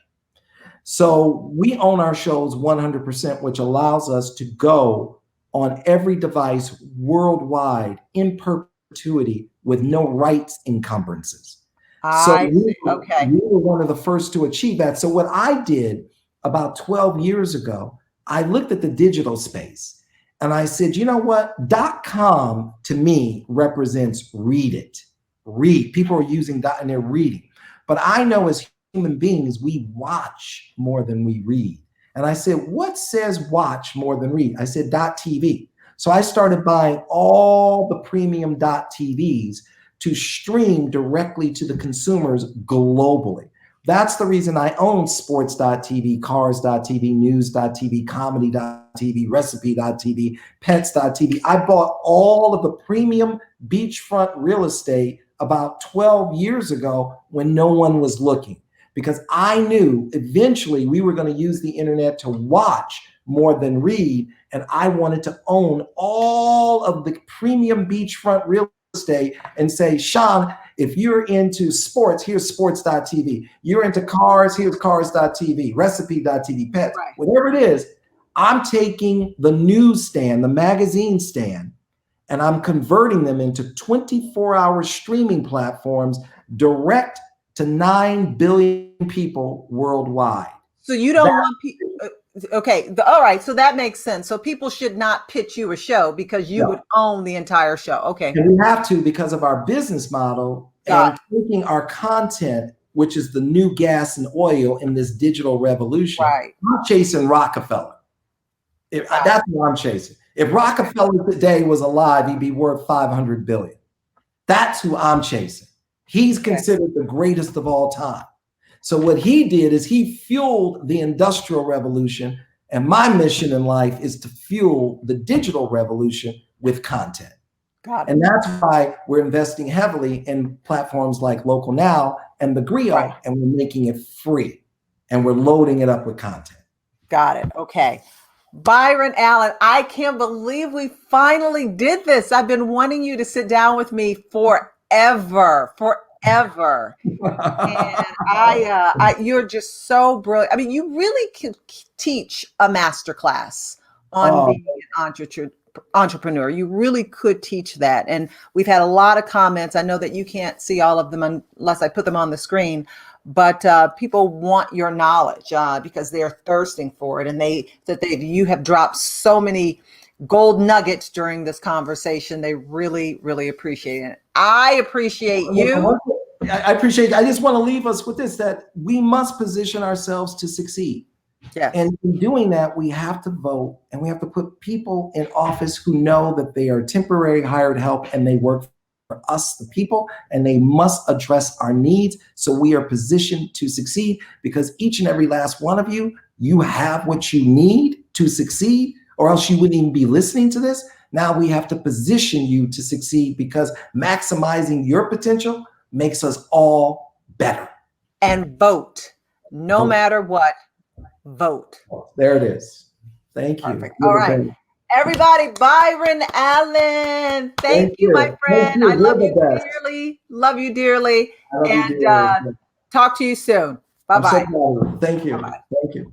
So we own our shows 100%, which allows us to go on every device worldwide in perpetuity with no rights encumbrances. We were one of the first to achieve that. So what I did about 12 years ago, I looked at the digital space and I said, you know what? .com to me represents read it. Read. People are using ., and they're reading. But I know as human beings, we watch more than we read. And I said, what says watch more than read? I said .tv. So I started buying all the premium .tvs to stream directly to the consumers globally. That's the reason I own sports.tv, cars.tv, news.tv, comedy.tv, recipe.tv, pets.tv. I bought all of the premium beachfront real estate about 12 years ago when no one was looking, because I knew eventually we were going to use the internet to watch more than read. And I wanted to own all of the premium beachfront real estate and say, Shaun, if you're into sports, here's sports.tv. You're into cars, here's cars.tv, recipe.tv, pets, whatever it is. I'm taking the newsstand, the magazine stand, and I'm converting them into 24-hour streaming platforms direct to 9 billion people worldwide. So you don't want people. Okay. All right. So that makes sense. So people should not pitch you a show because you would own the entire show. Okay. And we have to because of our business model and taking our content, which is the new gas and oil in this digital revolution. Right. I'm chasing Rockefeller. That's what I'm chasing. If Rockefeller today was alive, he'd be worth 500 billion. That's who I'm chasing. He's considered the greatest of all time. So what he did is he fueled the industrial revolution. And my mission in life is to fuel the digital revolution with content. Got it. And that's why we're investing heavily in platforms like Local Now and The Griot, and we're making it free and we're loading it up with content. Got it. Okay. Byron Allen, I can't believe we finally did this. I've been wanting you to sit down with me forever. And you're just so brilliant. I mean, you really can teach a masterclass on being an entrepreneur. You really could teach that. And we've had a lot of comments. I know that you can't see all of them unless I put them on the screen, but people want your knowledge because they're thirsting for it. And you have dropped so many gold nuggets during this conversation. They really, really appreciate it. I appreciate you. I appreciate it. I just want to leave us with this, that we must position ourselves to succeed. Yes. And in doing that, we have to vote and we have to put people in office who know that they are temporary hired help and they work for us, the people, and they must address our needs so we are positioned to succeed, because each and every last one of you, you have what you need to succeed, or else you wouldn't even be listening to this. Now we have to position you to succeed, because maximizing your potential makes us all better. And vote. No matter what, vote. There it is. Thank you. Perfect. All right. Everybody, Byron Allen. Thank you, my friend. I love you dearly. Love you dearly. And talk to you soon. Bye-bye. Thank you. Bye-bye. Thank you.